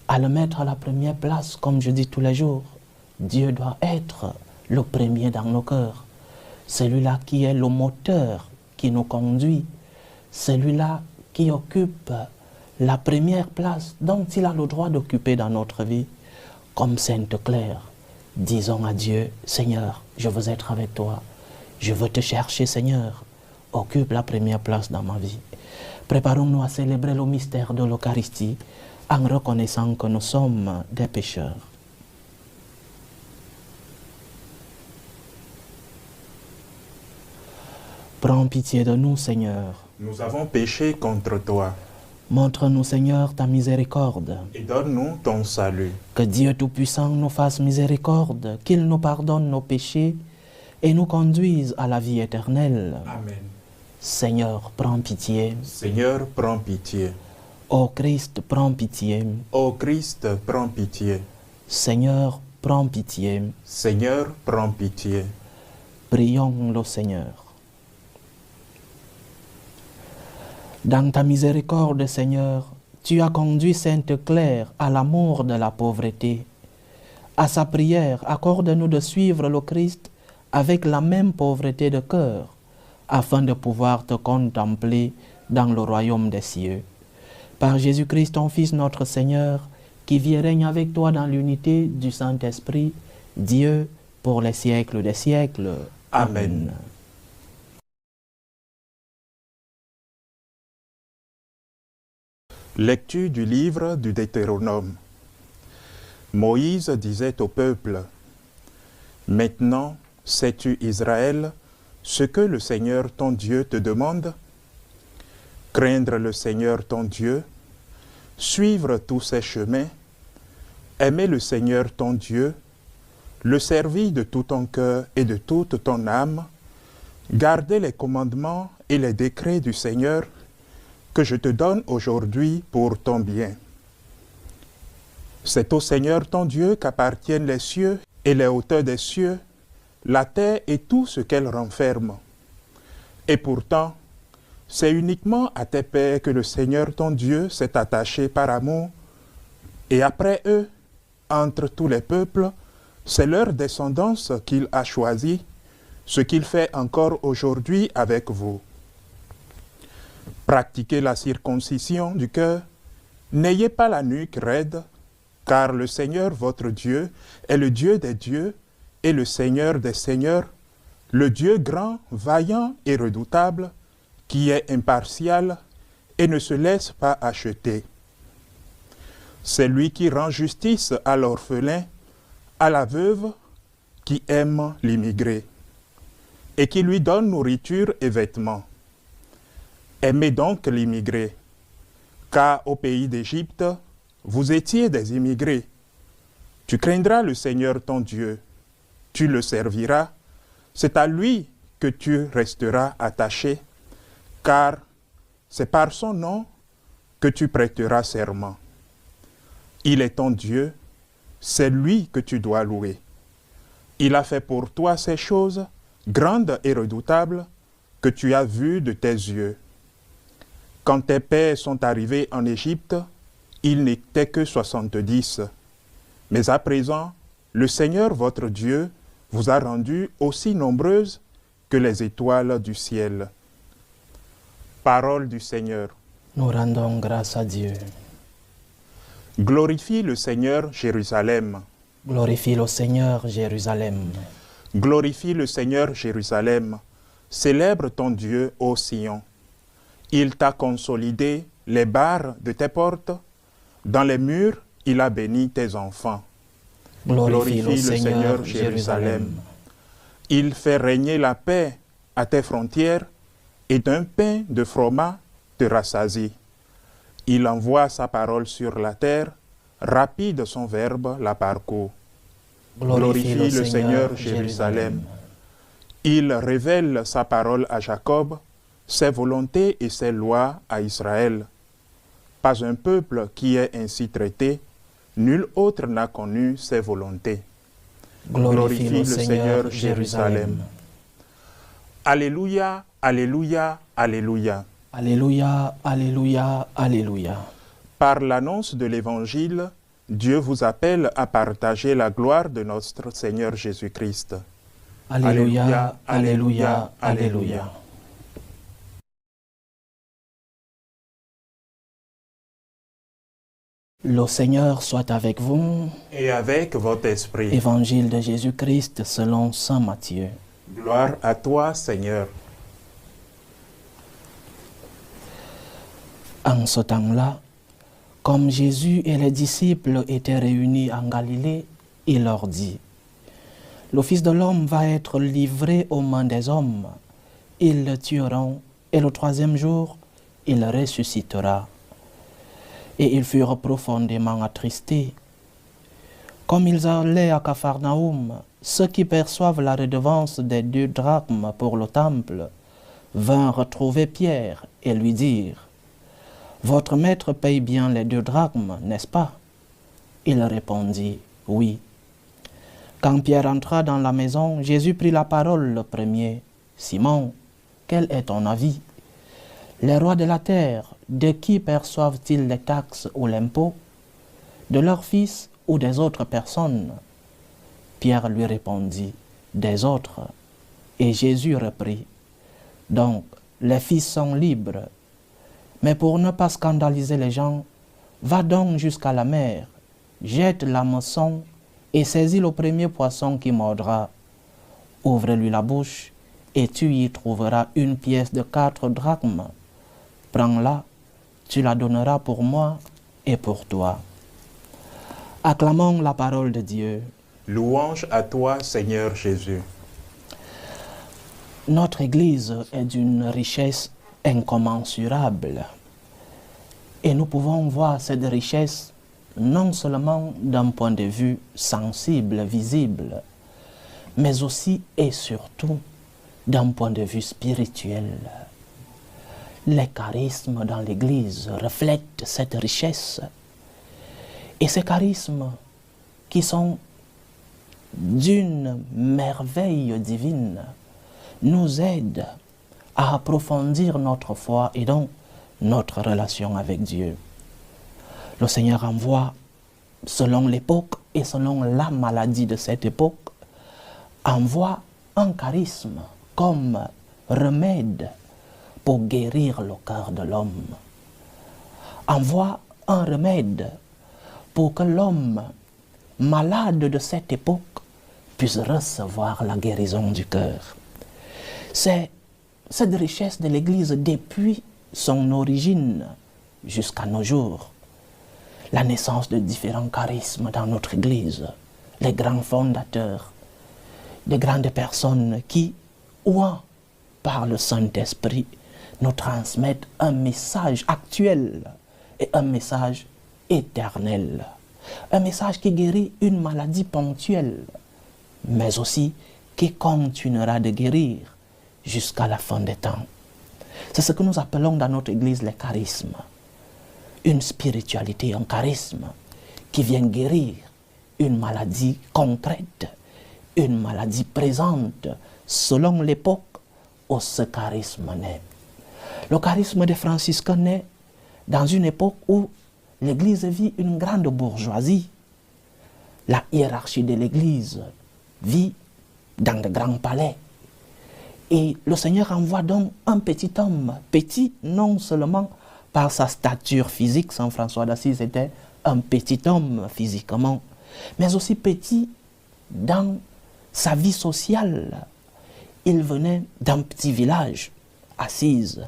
à le mettre à la première place, comme je dis tous les jours. Dieu doit être le premier dans nos cœurs. Celui-là qui est le moteur qui nous conduit, celui-là qui occupe la première place dont il a le droit d'occuper dans notre vie, comme Sainte Claire. Disons à Dieu, Seigneur, je veux être avec toi, je veux te chercher, Seigneur, occupe la première place dans ma vie. Préparons-nous à célébrer le mystère de l'Eucharistie en reconnaissant que nous sommes des pécheurs. Prends pitié de nous, Seigneur. Nous avons péché contre toi. Montre-nous, Seigneur, ta miséricorde. Et donne-nous ton salut. Que Dieu Tout-Puissant nous fasse miséricorde, qu'il nous pardonne nos péchés et nous conduise à la vie éternelle. Amen. Seigneur, prends pitié. Seigneur, prends pitié. Ô Christ, prends pitié. Ô Christ, prends pitié. Seigneur, prends pitié. Seigneur, prends pitié. Prions le Seigneur. Dans ta miséricorde, Seigneur, tu as conduit Sainte Claire à l'amour de la pauvreté. À sa prière, accorde-nous de suivre le Christ avec la même pauvreté de cœur, afin de pouvoir te contempler dans le royaume des cieux. Par Jésus-Christ, ton Fils, notre Seigneur, qui vit et règne avec toi dans l'unité du Saint-Esprit, Dieu, pour les siècles des siècles. Amen. Lecture du livre du Deutéronome. Moïse disait au peuple, « Maintenant, sais-tu, Israël, ce que le Seigneur ton Dieu te demande? Craindre le Seigneur ton Dieu, suivre tous ses chemins, aimer le Seigneur ton Dieu, le servir de tout ton cœur et de toute ton âme, garder les commandements et les décrets du Seigneur que je te donne aujourd'hui pour ton bien. C'est au Seigneur ton Dieu qu'appartiennent les cieux et les hauteurs des cieux, la terre et tout ce qu'elle renferme. Et pourtant, c'est uniquement à tes pères que le Seigneur ton Dieu s'est attaché par amour, et après eux, entre tous les peuples, c'est leur descendance qu'il a choisie, ce qu'il fait encore aujourd'hui avec vous. Pratiquez la circoncision du cœur, n'ayez pas la nuque raide, car le Seigneur votre Dieu est le Dieu des dieux et le Seigneur des seigneurs, le Dieu grand, vaillant et redoutable, qui est impartial et ne se laisse pas acheter. C'est lui qui rend justice à l'orphelin, à la veuve, qui aime l'immigré, et qui lui donne nourriture et vêtements. Aimez donc l'immigré, car au pays d'Égypte, vous étiez des immigrés. Tu craindras le Seigneur ton Dieu, tu le serviras, c'est à lui que tu resteras attaché, car c'est par son nom que tu prêteras serment. Il est ton Dieu, c'est lui que tu dois louer. Il a fait pour toi ces choses grandes et redoutables que tu as vues de tes yeux. Quand tes pères sont arrivés en Égypte, ils n'étaient que 70. Mais à présent, le Seigneur votre Dieu vous a rendues aussi nombreuses que les étoiles du ciel. Parole du Seigneur. Nous rendons grâce à Dieu. Glorifie le Seigneur, Jérusalem. Glorifie le Seigneur, Jérusalem. Glorifie le Seigneur, Jérusalem. Célèbre ton Dieu, ô Sion. Il t'a consolidé les barres de tes portes. Dans les murs, il a béni tes enfants. Glorifie le Seigneur, Jérusalem. Il fait régner la paix à tes frontières et d'un pain de froment te rassasie. Il envoie sa parole sur la terre, rapide son verbe la parcourt. Glorifie le Seigneur, Jérusalem. Il révèle sa parole à Jacob, ses volontés et ses lois à Israël. Pas un peuple qui est ainsi traité, nul autre n'a connu ses volontés. Glorifie le Seigneur, Jérusalem. Alléluia, alléluia, alléluia. Alléluia, alléluia, alléluia. Par l'annonce de l'Évangile, Dieu vous appelle à partager la gloire de notre Seigneur Jésus-Christ. Alléluia, alléluia, alléluia. Le Seigneur soit avec vous. Et avec votre esprit. Évangile de Jésus-Christ selon saint Matthieu. Gloire à toi, Seigneur. En ce temps-là, comme Jésus et les disciples étaient réunis en Galilée, il leur dit: le Fils de l'homme va être livré aux mains des hommes. Ils le tueront, et le troisième jour, il ressuscitera. Et ils furent profondément attristés. Comme ils allaient à Capharnaüm, ceux qui perçoivent la redevance des 2 drachmes pour le temple vinrent retrouver Pierre et lui dirent: votre maître paye bien les 2 drachmes, n'est-ce pas? Il répondit: oui. Quand Pierre entra dans la maison, Jésus prit la parole le premier: Simon, quel est ton avis? Les rois de la terre, de qui perçoivent-ils les taxes ou l'impôt? De leurs fils ou des autres personnes? Pierre lui répondit: des autres. Et Jésus reprit: donc, les fils sont libres. Mais pour ne pas scandaliser les gens, va donc jusqu'à la mer, jette l'hameçon et saisis le premier poisson qui mordra. Ouvre-lui la bouche et tu y trouveras une pièce de 4 drachmes. Prends-la, tu la donneras pour moi et pour toi. Acclamons la parole de Dieu. Louange à toi, Seigneur Jésus. Notre Église est d'une richesse incommensurable. Et nous pouvons voir cette richesse non seulement d'un point de vue sensible, visible, mais aussi et surtout d'un point de vue spirituel. Les charismes dans l'Église reflètent cette richesse. Et ces charismes qui sont d'une merveille divine nous aident à approfondir notre foi et donc notre relation avec Dieu. Le Seigneur envoie, selon l'époque et selon la maladie de cette époque, envoie un charisme comme remède pour guérir le cœur de l'homme. Envoie un remède pour que l'homme malade de cette époque puisse recevoir la guérison du cœur. C'est cette richesse de l'Église depuis son origine jusqu'à nos jours. La naissance de différents charismes dans notre Église, les grands fondateurs, des grandes personnes qui, ouant par le Saint-Esprit, nous transmettent un message actuel et un message éternel. Un message qui guérit une maladie ponctuelle, mais aussi qui continuera de guérir jusqu'à la fin des temps. C'est ce que nous appelons dans notre Église les charismes. Une spiritualité, un charisme qui vient guérir une maladie concrète, une maladie présente selon l'époque où ce charisme naît. Le charisme des franciscains naît dans une époque où l'Église vit une grande bourgeoisie. La hiérarchie de l'Église vit dans de grands palais. Et le Seigneur envoie donc un petit homme, petit non seulement par sa stature physique, Saint François d'Assise était un petit homme physiquement, mais aussi petit dans sa vie sociale. Il venait d'un petit village, Assise,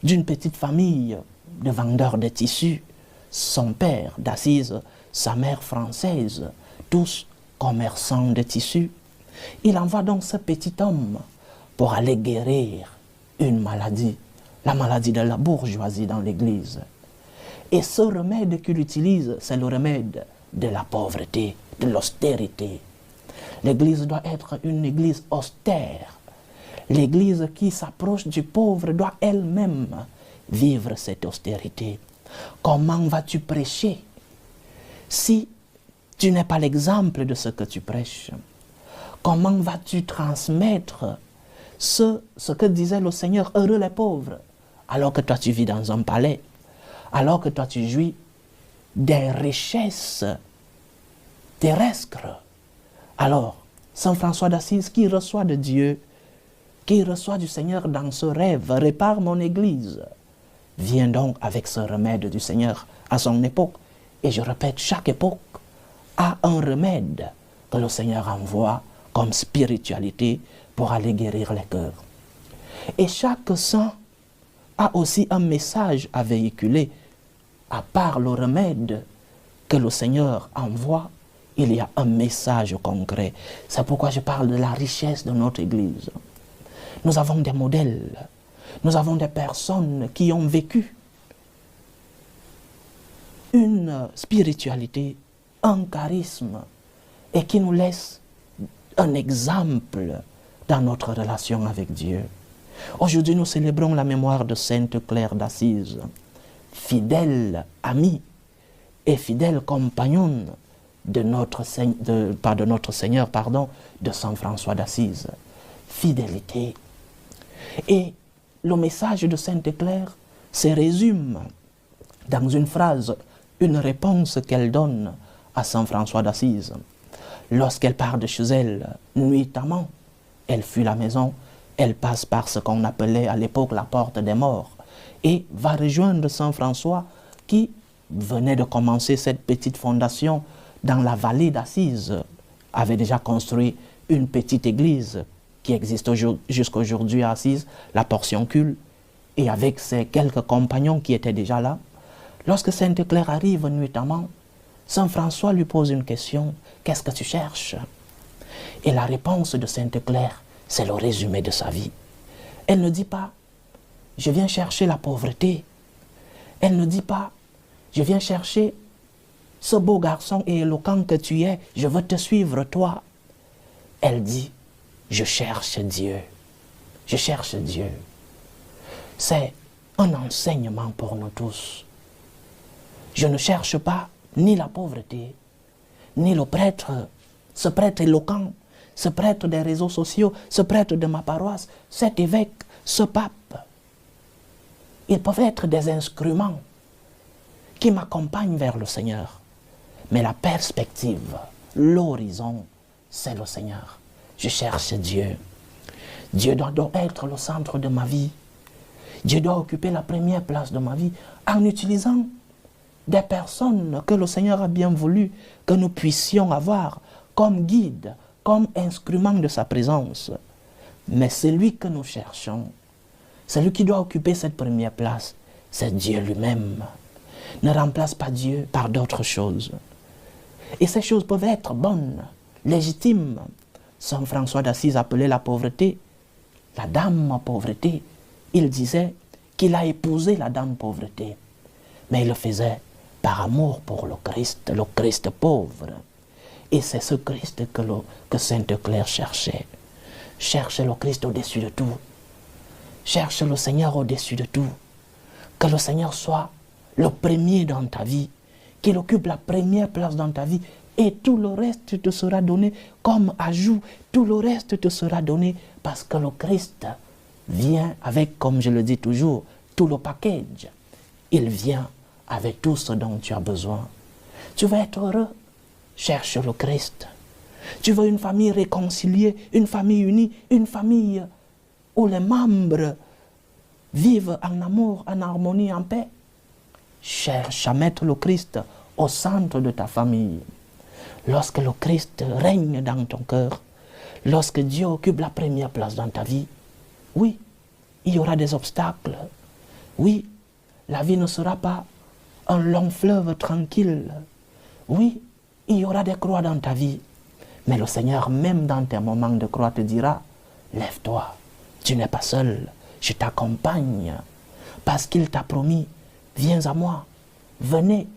d'une petite famille de vendeurs de tissus. Son père d'Assise, sa mère française, tous commerçants de tissus. Il envoie donc ce petit homme pour aller guérir une maladie, la maladie de la bourgeoisie dans l'Église. Et ce remède qu'il utilise, c'est le remède de la pauvreté, de l'austérité. L'Église doit être une Église austère. L'Église qui s'approche du pauvre doit elle-même vivre cette austérité. Comment vas-tu prêcher si tu n'es pas l'exemple de ce que tu prêches? Comment vas-tu transmettre ce que disait le Seigneur, heureux les pauvres, alors que toi tu vis dans un palais, alors que toi tu jouis des richesses terrestres? Alors, Saint François d'Assise qui reçoit de Dieu, qui reçoit du Seigneur dans ce rêve, répare mon Église, vient donc avec ce remède du Seigneur à son époque. Et je répète, chaque époque a un remède que le Seigneur envoie comme spiritualité pour aller guérir les cœurs. Et chaque saint a aussi un message à véhiculer. À part le remède que le Seigneur envoie, il y a un message concret. C'est pourquoi je parle de la richesse de notre Église. Nous avons des modèles. Nous avons des personnes qui ont vécu une spiritualité, un charisme, et qui nous laissent un exemple dans notre relation avec Dieu. Aujourd'hui, nous célébrons la mémoire de Sainte Claire d'Assise, fidèle amie et fidèle compagnonne de notre Seigneur, de Saint François d'Assise. Fidélité. Et le message de Sainte Claire se résume dans une phrase, une réponse qu'elle donne à Saint François d'Assise. Lorsqu'elle part de chez elle, nuitamment, elle fuit la maison, elle passe par ce qu'on appelait à l'époque la porte des morts et va rejoindre Saint François qui venait de commencer cette petite fondation dans la vallée d'Assise, avait déjà construit une petite église qui existe jusqu'à aujourd'hui à Assise, la Portioncule, et avec ses quelques compagnons qui étaient déjà là. Lorsque Sainte Claire arrive nuitamment, Saint François lui pose une question, qu'est-ce que tu cherches? Et la réponse de Sainte Claire, c'est le résumé de sa vie. Elle ne dit pas, je viens chercher la pauvreté. Elle ne dit pas, je viens chercher ce beau garçon et éloquent que tu es, je veux te suivre toi. Elle dit, je cherche Dieu. Je cherche Dieu. C'est un enseignement pour nous tous. Je ne cherche pas ni la pauvreté, ni le prêtre, ce prêtre éloquent, ce prêtre des réseaux sociaux, ce prêtre de ma paroisse, cet évêque, ce pape. Ils peuvent être des instruments qui m'accompagnent vers le Seigneur. Mais la perspective, l'horizon, c'est le Seigneur. Je cherche Dieu. Dieu doit être le centre de ma vie. Dieu doit occuper la première place de ma vie en utilisant des personnes que le Seigneur a bien voulu que nous puissions avoir comme guide, comme instrument de sa présence. Mais celui que nous cherchons, celui qui doit occuper cette première place, c'est Dieu lui-même. Ne remplace pas Dieu par d'autres choses. Et ces choses peuvent être bonnes, légitimes. Saint François d'Assise appelait la pauvreté la dame pauvreté. Il disait qu'il a épousé la dame pauvreté. Mais il le faisait par amour pour le Christ pauvre. Et c'est ce Christ que Sainte Claire cherchait. Cherche le Christ au-dessus de tout. Cherche le Seigneur au-dessus de tout. Que le Seigneur soit le premier dans ta vie, qu'il occupe la première place dans ta vie, et tout le reste te sera donné comme ajout, tout le reste te sera donné parce que le Christ vient avec, comme je le dis toujours, tout le package. Il vient avec tout ce dont tu as besoin. Tu veux être heureux? Cherche le Christ. Tu veux une famille réconciliée, une famille unie, une famille où les membres vivent en amour, en harmonie, en paix? Cherche à mettre le Christ au centre de ta famille. Lorsque le Christ règne dans ton cœur, lorsque Dieu occupe la première place dans ta vie, oui, il y aura des obstacles. Oui, la vie ne sera pas un long fleuve tranquille. Oui, il y aura des croix dans ta vie. Mais le Seigneur, même dans tes moments de croix, te dira, lève-toi, tu n'es pas seul, je t'accompagne. Parce qu'il t'a promis, viens à moi, venez,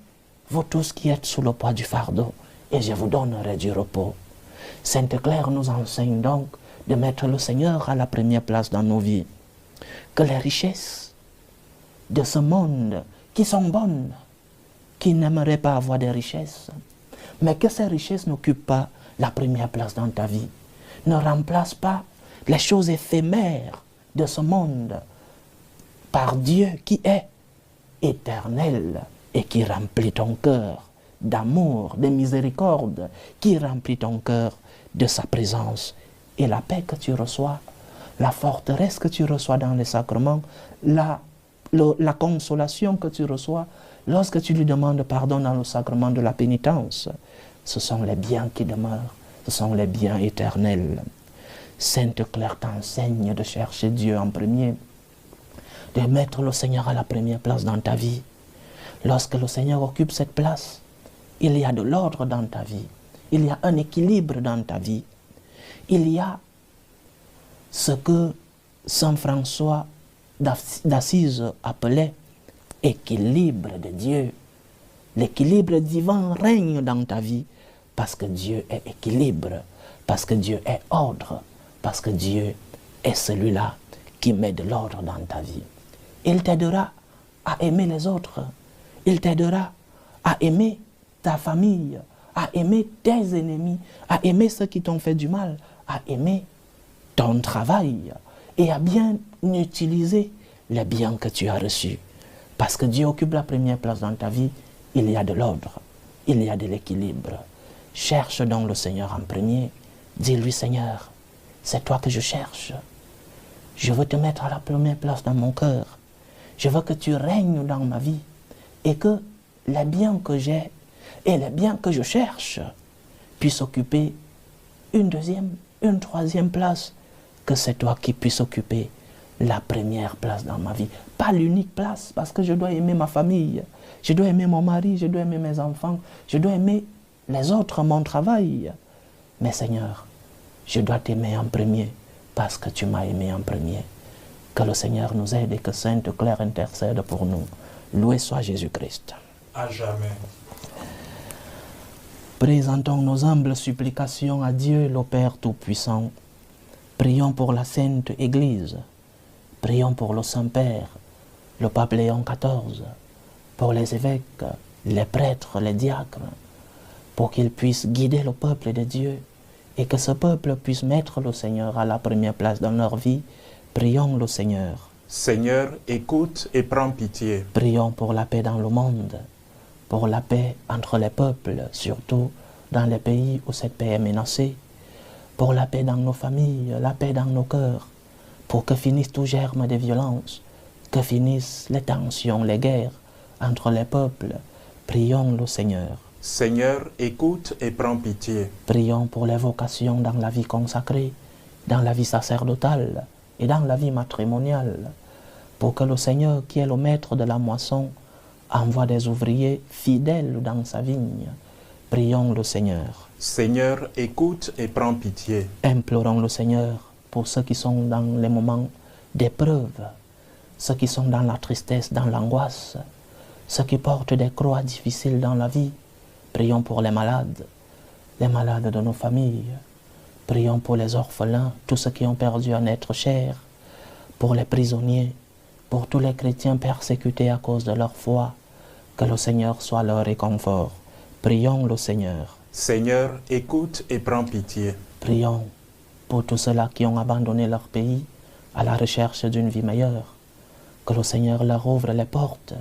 vous tous qui êtes sous le poids du fardeau, et je vous donnerai du repos. Sainte Claire nous enseigne donc de mettre le Seigneur à la première place dans nos vies. Que les richesses de ce monde, qui sont bonnes, qui n'aimeraient pas avoir des richesses, mais que ces richesses n'occupent pas la première place dans ta vie, ne remplacent pas les choses éphémères de ce monde par Dieu qui est éternel et qui remplit ton cœur d'amour, de miséricorde, qui remplit ton cœur de sa présence. Et la paix que tu reçois, la forteresse que tu reçois dans les sacrements, la consolation que tu reçois lorsque tu lui demandes pardon dans le sacrement de la pénitence, ce sont les biens qui demeurent, ce sont les biens éternels. Sainte Claire t'enseigne de chercher Dieu en premier, de mettre le Seigneur à la première place dans ta vie. Lorsque le Seigneur occupe cette place, il y a de l'ordre dans ta vie, il y a un équilibre dans ta vie, il y a ce que Saint François d'Assise appelait équilibre de Dieu. L'équilibre divin règne dans ta vie parce que Dieu est équilibre, parce que Dieu est ordre, parce que Dieu est celui-là qui met de l'ordre dans ta vie. Il t'aidera à aimer les autres, il t'aidera à aimer ta famille, à aimer tes ennemis, à aimer ceux qui t'ont fait du mal, à aimer ton travail et à bien utiliser les biens que tu as reçus. Parce que Dieu occupe la première place dans ta vie, il y a de l'ordre, il y a de l'équilibre. Cherche donc le Seigneur en premier. Dis-lui, Seigneur, c'est toi que je cherche. Je veux te mettre à la première place dans mon cœur. Je veux que tu règnes dans ma vie et que les biens que j'ai et les biens que je cherche puissent occuper une deuxième, une troisième place, que c'est toi qui puisses occuper la première place dans ma vie. Pas l'unique place, parce que je dois aimer ma famille, je dois aimer mon mari, je dois aimer mes enfants, je dois aimer les autres, mon travail. Mais Seigneur, je dois t'aimer en premier, parce que tu m'as aimé en premier. Que le Seigneur nous aide et que Sainte Claire intercède pour nous. Loué soit Jésus-Christ. À jamais. Présentons nos humbles supplications à Dieu, le Père Tout-Puissant. Prions pour la Sainte Église. Prions pour le Saint-Père, le Pape Léon XIV, pour les évêques, les prêtres, les diacres, pour qu'ils puissent guider le peuple de Dieu et que ce peuple puisse mettre le Seigneur à la première place dans leur vie. Prions le Seigneur. Seigneur, écoute et prends pitié. Prions pour la paix dans le monde, pour la paix entre les peuples, surtout dans les pays où cette paix est menacée, pour la paix dans nos familles, la paix dans nos cœurs, pour que finisse tout germe de violence, que finissent les tensions, les guerres entre les peuples. Prions le Seigneur. Seigneur, écoute et prends pitié. Prions pour les vocations dans la vie consacrée, dans la vie sacerdotale et dans la vie matrimoniale, pour que le Seigneur, qui est le maître de la moisson, envoie des ouvriers fidèles dans sa vigne. Prions le Seigneur. Seigneur, écoute et prends pitié. Implorons le Seigneur pour ceux qui sont dans les moments d'épreuve, ceux qui sont dans la tristesse, dans l'angoisse, ceux qui portent des croix difficiles dans la vie. Prions pour les malades de nos familles. Prions pour les orphelins, tous ceux qui ont perdu un être cher, pour les prisonniers, pour tous les chrétiens persécutés à cause de leur foi. Que le Seigneur soit leur réconfort. Prions le Seigneur. Seigneur, écoute et prends pitié. Prions pour tous ceux-là qui ont abandonné leur pays à la recherche d'une vie meilleure. Que le Seigneur leur ouvre les portes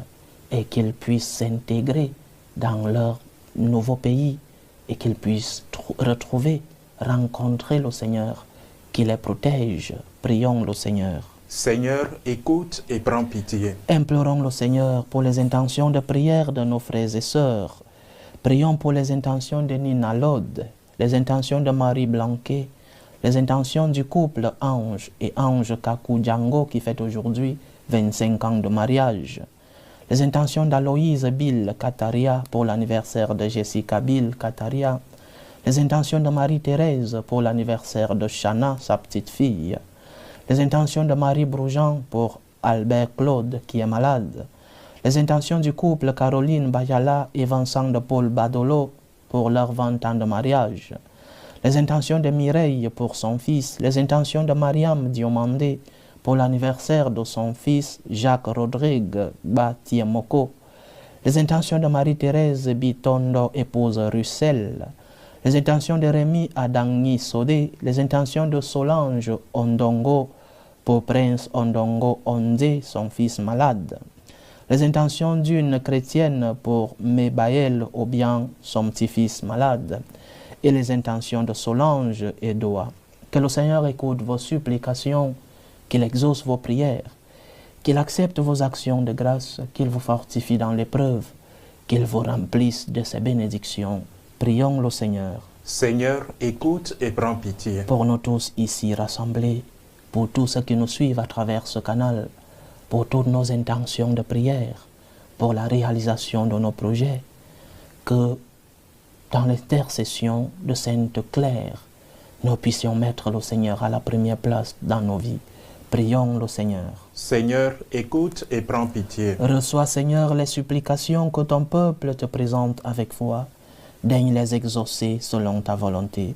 et qu'ils puissent s'intégrer dans leur nouveau pays et qu'ils puissent rencontrer le Seigneur, qui les protège. Prions le Seigneur. Seigneur, écoute et prends pitié. Implorons le Seigneur pour les intentions de prière de nos frères et sœurs. Prions pour les intentions de Nina Lode, les intentions de Marie Blanquet, les intentions du couple Ange et Ange Kakou Django qui fait aujourd'hui 25 ans de mariage. Les intentions d'Aloïse Bill Kataria pour l'anniversaire de Jessica Bill Kataria. Les intentions de Marie-Thérèse pour l'anniversaire de Chana, sa petite fille. Les intentions de Marie Broujean pour Albert Claude qui est malade. Les intentions du couple Caroline Bayala et Vincent de Paul Badolo pour leurs 20 ans de mariage. Les intentions de Mireille pour son fils. Les intentions de Mariam Diomandé pour l'anniversaire de son fils Jacques Rodrigue Batiemoko. Les intentions de Marie-Thérèse Bitondo, épouse Russell. Les intentions de Rémi Adangni Sodé. Les intentions de Solange Ondongo pour Prince Ondongo Ondé, son fils malade. Les intentions d'une chrétienne pour Mebaël Obiang, son petit-fils malade. Et les intentions de Solange et Doa. Que le Seigneur écoute vos supplications, qu'il exauce vos prières, qu'il accepte vos actions de grâce, qu'il vous fortifie dans l'épreuve, qu'il vous remplisse de ses bénédictions. Prions le Seigneur. Seigneur, écoute et prends pitié. Pour nous tous ici rassemblés, pour tous ceux qui nous suivent à travers ce canal, pour toutes nos intentions de prière, pour la réalisation de nos projets, que dans l'intercession de Sainte Claire, nous puissions mettre le Seigneur à la première place dans nos vies. Prions le Seigneur. Seigneur, écoute et prends pitié. Reçois, Seigneur, les supplications que ton peuple te présente avec foi. Daigne les exaucer selon ta volonté.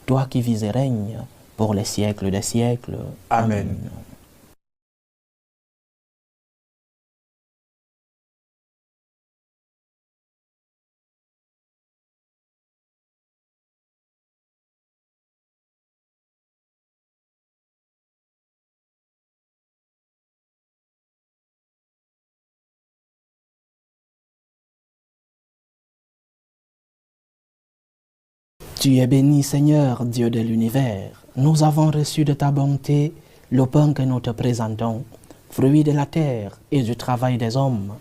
Toi qui vis et règnes pour les siècles des siècles. Amen. Tu es béni, Seigneur, Dieu de l'univers. Nous avons reçu de ta bonté le pain que nous te présentons, fruit de la terre et du travail des hommes.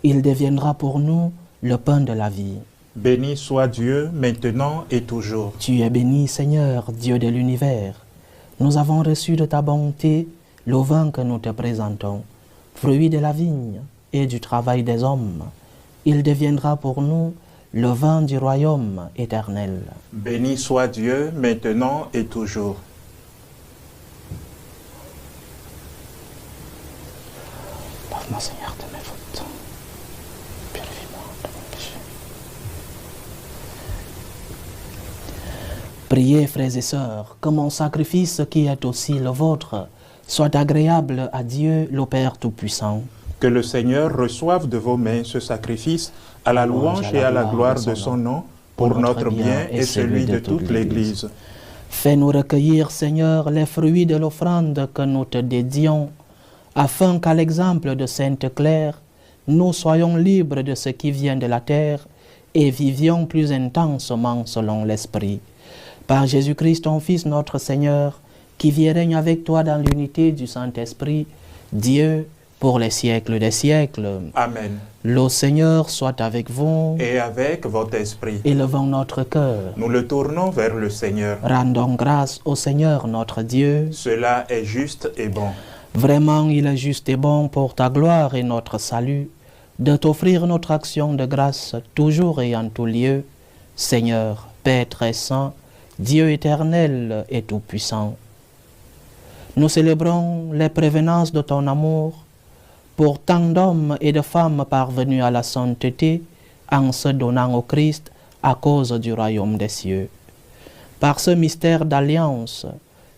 Il deviendra pour nous le pain de la vie. Béni soit Dieu, maintenant et toujours. Tu es béni, Seigneur, Dieu de l'univers. Nous avons reçu de ta bonté le vin que nous te présentons, fruit de la vigne et du travail des hommes, il deviendra pour nous le vin du royaume éternel. Béni soit Dieu, maintenant et toujours. Lave-moi, Seigneur, de mes fautes. Purifie-moi de mon péché. Priez, frères et sœurs, que mon sacrifice qui est aussi le vôtre soit agréable à Dieu, le Père Tout-Puissant. Que le Seigneur reçoive de vos mains ce sacrifice à la louange et à la gloire de son nom, pour notre bien et celui de toute l'Église. Fais-nous recueillir, Seigneur, les fruits de l'offrande que nous te dédions, afin qu'à l'exemple de Sainte Claire, nous soyons libres de ce qui vient de la terre et vivions plus intensement selon l'Esprit. Par Jésus-Christ, ton Fils, notre Seigneur, qui vit et règne avec toi dans l'unité du Saint-Esprit, Dieu, pour les siècles des siècles. Amen. Le Seigneur soit avec vous. Et avec votre esprit. Élevons notre cœur. Nous le tournons vers le Seigneur. Rendons grâce au Seigneur notre Dieu. Cela est juste et bon. Vraiment, il est juste et bon pour ta gloire et notre salut, de t'offrir notre action de grâce toujours et en tout lieu, Seigneur, Père très saint, Dieu éternel et tout-puissant. Nous célébrons les prévenances de ton amour pour tant d'hommes et de femmes parvenus à la sainteté en se donnant au Christ à cause du royaume des cieux. Par ce mystère d'alliance,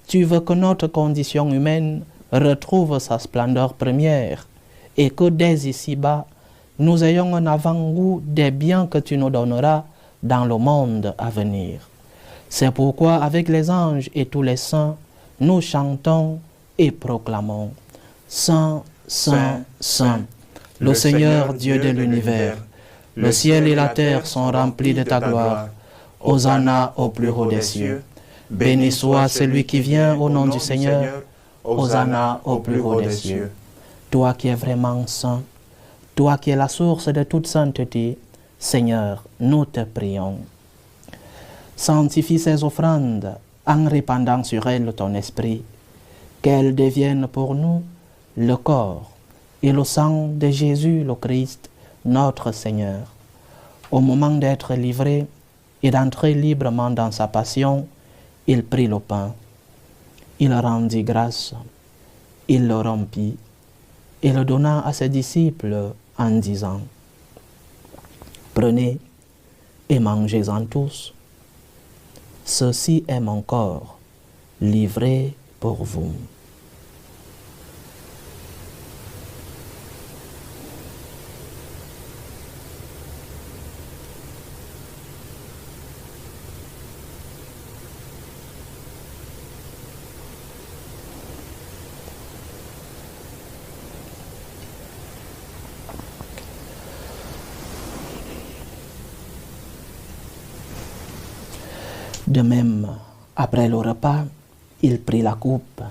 tu veux que notre condition humaine retrouve sa splendeur première et que dès ici-bas, nous ayons un avant-goût des biens que tu nous donneras dans le monde à venir. C'est pourquoi, avec les anges et tous les saints, nous chantons et proclamons « Saint, Saint, Saint, le Seigneur Dieu de l'univers, le ciel et la terre sont remplis de ta gloire. Hosanna au plus haut des cieux. Béni soit celui qui vient au nom du Seigneur. Hosanna au plus haut des cieux. Toi qui es vraiment saint, toi qui es la source de toute sainteté, Seigneur, nous te prions. Sanctifie ces offrandes en répandant sur elles ton esprit, qu'elles deviennent pour nous le corps et le sang de Jésus le Christ, notre Seigneur. Au moment d'être livré et d'entrer librement dans sa passion, il prit le pain, il rendit grâce, il le rompit et le donna à ses disciples en disant « Prenez et mangez-en tous. Ceci est mon corps, livré pour vous. » De même, après le repas, il prit la coupe.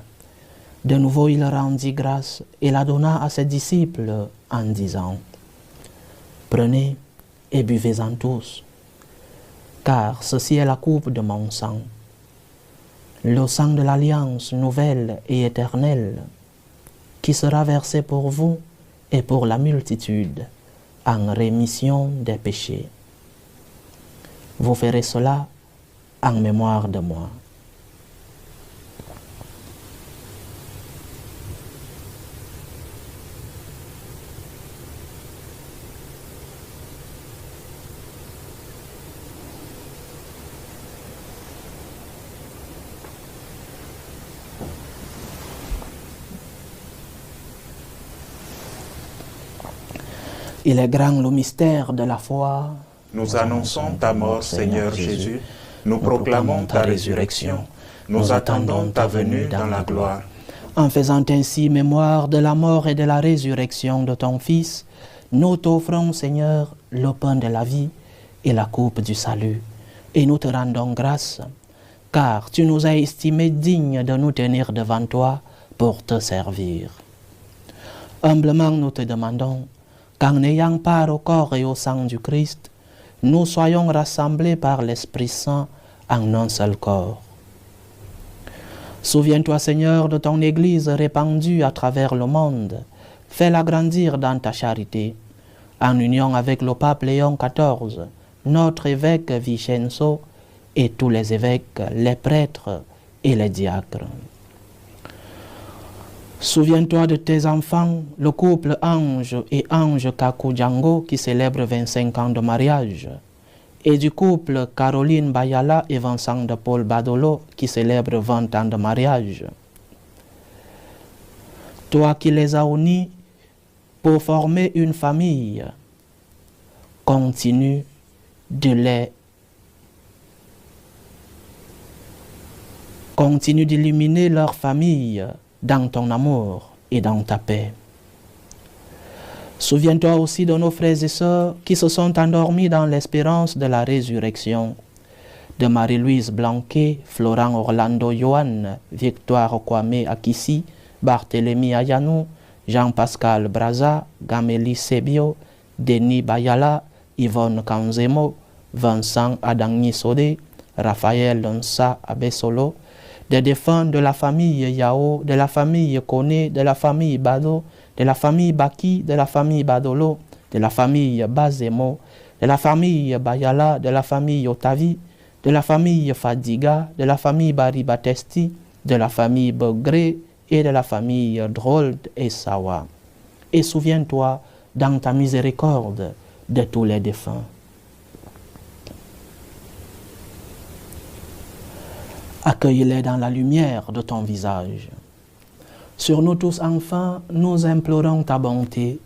De nouveau, il rendit grâce et la donna à ses disciples en disant « Prenez et buvez-en tous, car ceci est la coupe de mon sang, le sang de l'alliance nouvelle et éternelle, qui sera versé pour vous et pour la multitude en rémission des péchés. Vous ferez cela en mémoire de moi. » Il est grand le mystère de la foi. Nous annonçons ta mort, Seigneur Jésus. Nous proclamons ta résurrection. Nous attendons ta venue dans la gloire. En faisant ainsi mémoire de la mort et de la résurrection de ton Fils, nous t'offrons, Seigneur, le pain de la vie et la coupe du salut. Et nous te rendons grâce, car tu nous as estimés dignes de nous tenir devant toi pour te servir. Humblement, nous te demandons qu'en ayant part au corps et au sang du Christ, nous soyons rassemblés par l'Esprit Saint en un seul corps. Souviens-toi, Seigneur, de ton Église répandue à travers le monde. Fais-la grandir dans ta charité. En union avec le pape Léon XIV, notre évêque Vincenzo et tous les évêques, les prêtres et les diacres. Souviens-toi de tes enfants, le couple Ange et Ange Kaku Django qui célèbre 25 ans de mariage, et du couple Caroline Bayala et Vincent de Paul Badolo qui célèbre 20 ans de mariage. Toi qui les as unis pour former une famille, continue d'illuminer leur famille dans ton amour et dans ta paix. Souviens-toi aussi de nos frères et sœurs qui se sont endormis dans l'espérance de la résurrection, de Marie-Louise Blanquet, Florent Orlando Yohan, Victoire Kwame Akissi, Barthélemy Ayanou, Jean-Pascal Braza, Gamélie Sebio, Denis Bayala, Yvonne Kanzemo, Vincent Adangni Sodé, Raphaël Lonsa Abesolo, des défunts de la famille Yao, de la famille Kone, de la famille Bado, de la famille Baki, de la famille Badolo, de la famille Bazemo, de la famille Bayala, de la famille Otavi, de la famille Fadiga, de la famille Bari Batesti, de la famille Bogré et de la famille Drold et Sawa. Et souviens-toi dans ta miséricorde de tous les défunts. Accueille-les dans la lumière de ton visage. Sur nous tous enfin, nous implorons ta bonté.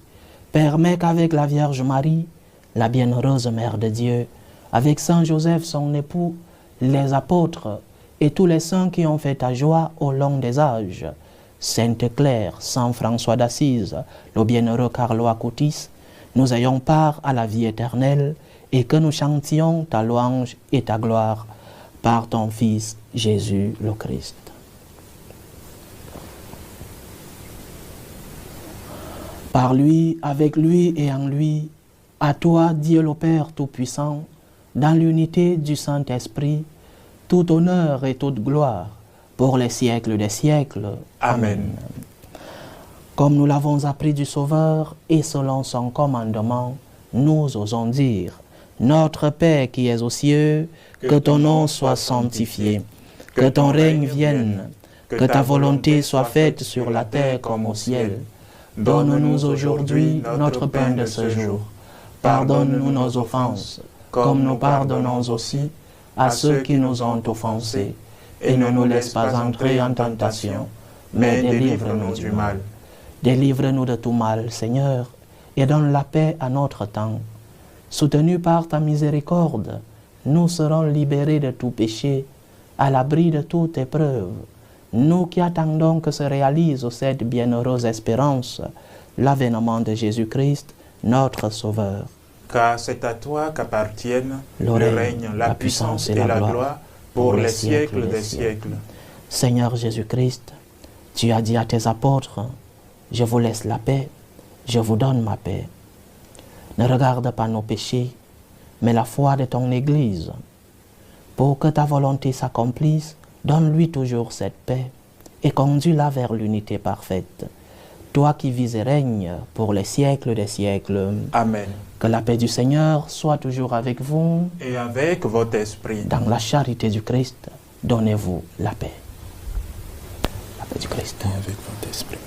Permets qu'avec la Vierge Marie, la bienheureuse Mère de Dieu, avec Saint Joseph son époux, les apôtres et tous les saints qui ont fait ta joie au long des âges, Sainte Claire, Saint François d'Assise, le bienheureux Carlo Acutis, nous ayons part à la vie éternelle et que nous chantions ta louange et ta gloire par ton Fils Jésus le Christ. Par lui, avec lui et en lui, à toi, Dieu le Père Tout-Puissant, dans l'unité du Saint-Esprit, tout honneur et toute gloire pour les siècles des siècles. Amen. Comme nous l'avons appris du Sauveur et selon son commandement, nous osons dire: Notre Père qui es aux cieux, que ton nom soit sanctifié, que ton règne vienne, que ta volonté soit faite sur la terre comme au ciel. Donne-nous aujourd'hui notre pain de ce jour. Pardonne-nous nos offenses, comme nous pardonnons aussi à ceux qui nous ont offensés. Et ne nous laisse pas entrer en tentation, mais délivre-nous du mal. Délivre-nous de tout mal, Seigneur, et donne la paix à notre temps. Soutenus par ta miséricorde, nous serons libérés de tout péché, à l'abri de toute épreuve. Nous qui attendons que se réalise cette bienheureuse espérance, l'avènement de Jésus-Christ, notre Sauveur. Car c'est à toi qu'appartiennent Le règne, la puissance et la gloire pour les siècles des siècles. Seigneur Jésus-Christ, tu as dit à tes apôtres: je vous laisse la paix, je vous donne ma paix. Ne regarde pas nos péchés, mais la foi de ton Église. Pour que ta volonté s'accomplisse, donne-lui toujours cette paix et conduis-la vers l'unité parfaite. Toi qui vis et règnes pour les siècles des siècles. Amen. Que la paix du Seigneur soit toujours avec vous. Et avec votre esprit. Dans la charité du Christ, donnez-vous la paix. La paix du Christ. Et avec votre esprit.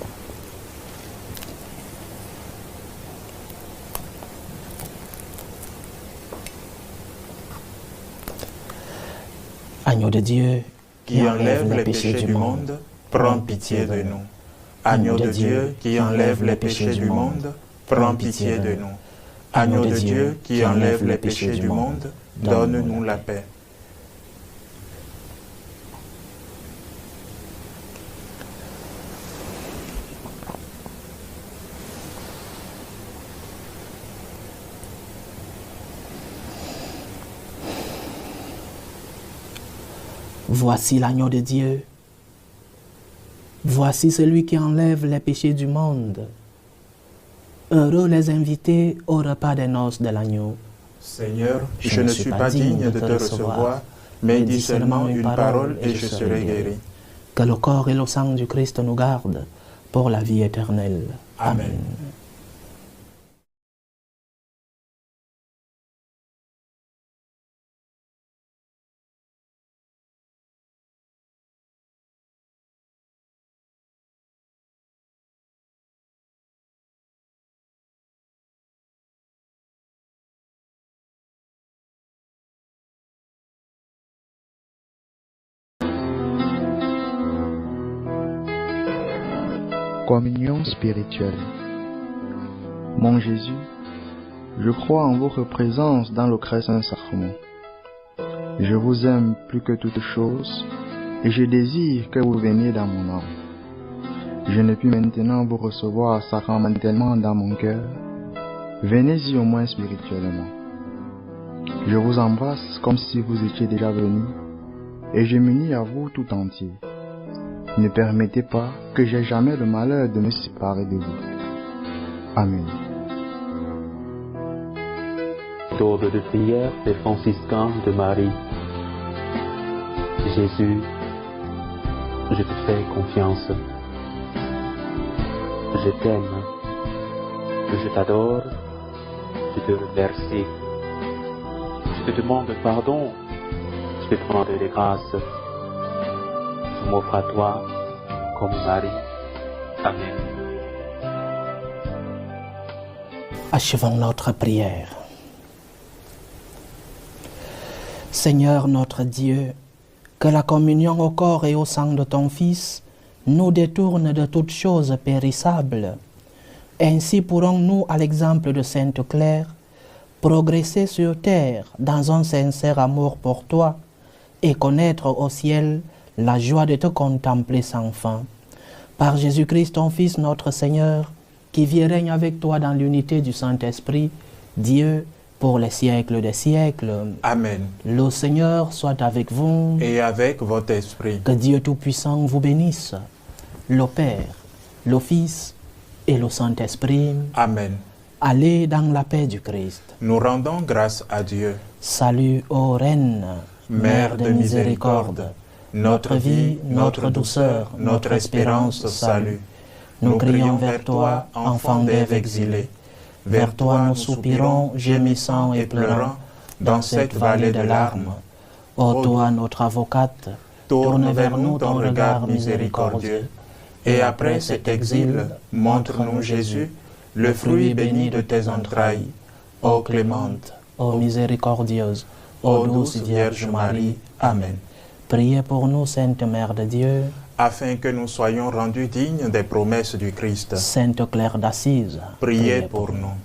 Agneau de Dieu, qui enlève les péchés du monde, prends pitié de nous. Agneau de Dieu, qui enlève les péchés du monde, prends pitié de nous. Agneau de Dieu, qui enlève les péchés du monde, donne-nous la paix. Voici l'agneau de Dieu. Voici celui qui enlève les péchés du monde. Heureux les invités au repas des noces de l'agneau. Seigneur, je ne suis pas digne de te recevoir, mais dis seulement une parole et je serai guéri. Que le corps et le sang du Christ nous gardent pour la vie éternelle. Amen. Communion spirituelle. Mon Jésus, je crois en votre présence dans le très saint sacrement. Je vous aime plus que toute chose et je désire que vous veniez dans mon âme. Je ne puis maintenant vous recevoir sacramentellement dans mon cœur. Venez-y au moins spirituellement. Je vous embrasse comme si vous étiez déjà venu et je m'unis à vous tout entier. Ne permettez pas que j'aie jamais le malheur de me séparer de vous. Amen. Méthode de prière des franciscains de Marie. Jésus, je te fais confiance. Je t'aime. Je t'adore. Je te remercie. Je te demande pardon. Je te demande des grâces. Je m'offre à toi comme Marie. Amen. Achevons notre prière. Seigneur notre Dieu, que la communion au corps et au sang de ton Fils nous détourne de toutes choses périssables. Ainsi pourrons-nous, à l'exemple de Sainte Claire, progresser sur terre dans un sincère amour pour toi et connaître au ciel la joie de te contempler sans fin. Par Jésus-Christ, ton Fils, notre Seigneur, qui vit et règne avec toi dans l'unité du Saint-Esprit, Dieu, pour les siècles des siècles. Amen. Le Seigneur soit avec vous. Et avec votre esprit. Que Dieu Tout-Puissant vous bénisse, le Père, le Fils et le Saint-Esprit. Amen. Allez dans la paix du Christ. Nous rendons grâce à Dieu. Salut, ô Reine, Mère de miséricorde, notre vie, notre douceur, notre espérance, salut. Nous crions vers toi, enfant d'Ève exilée. Vers toi nous soupirons, gémissant et pleurant, dans cette vallée de larmes. Ô toi, notre avocate, Tourne vers nous ton regard miséricordieux. Et après cet exil, montre-nous Jésus, le fruit béni de tes entrailles. Ô clémente, ô miséricordieuse, ô douce Vierge Marie. Amen. Priez pour nous, Sainte Mère de Dieu, Afin que nous soyons rendus dignes des promesses du Christ. Sainte Claire d'Assise, Priez pour nous.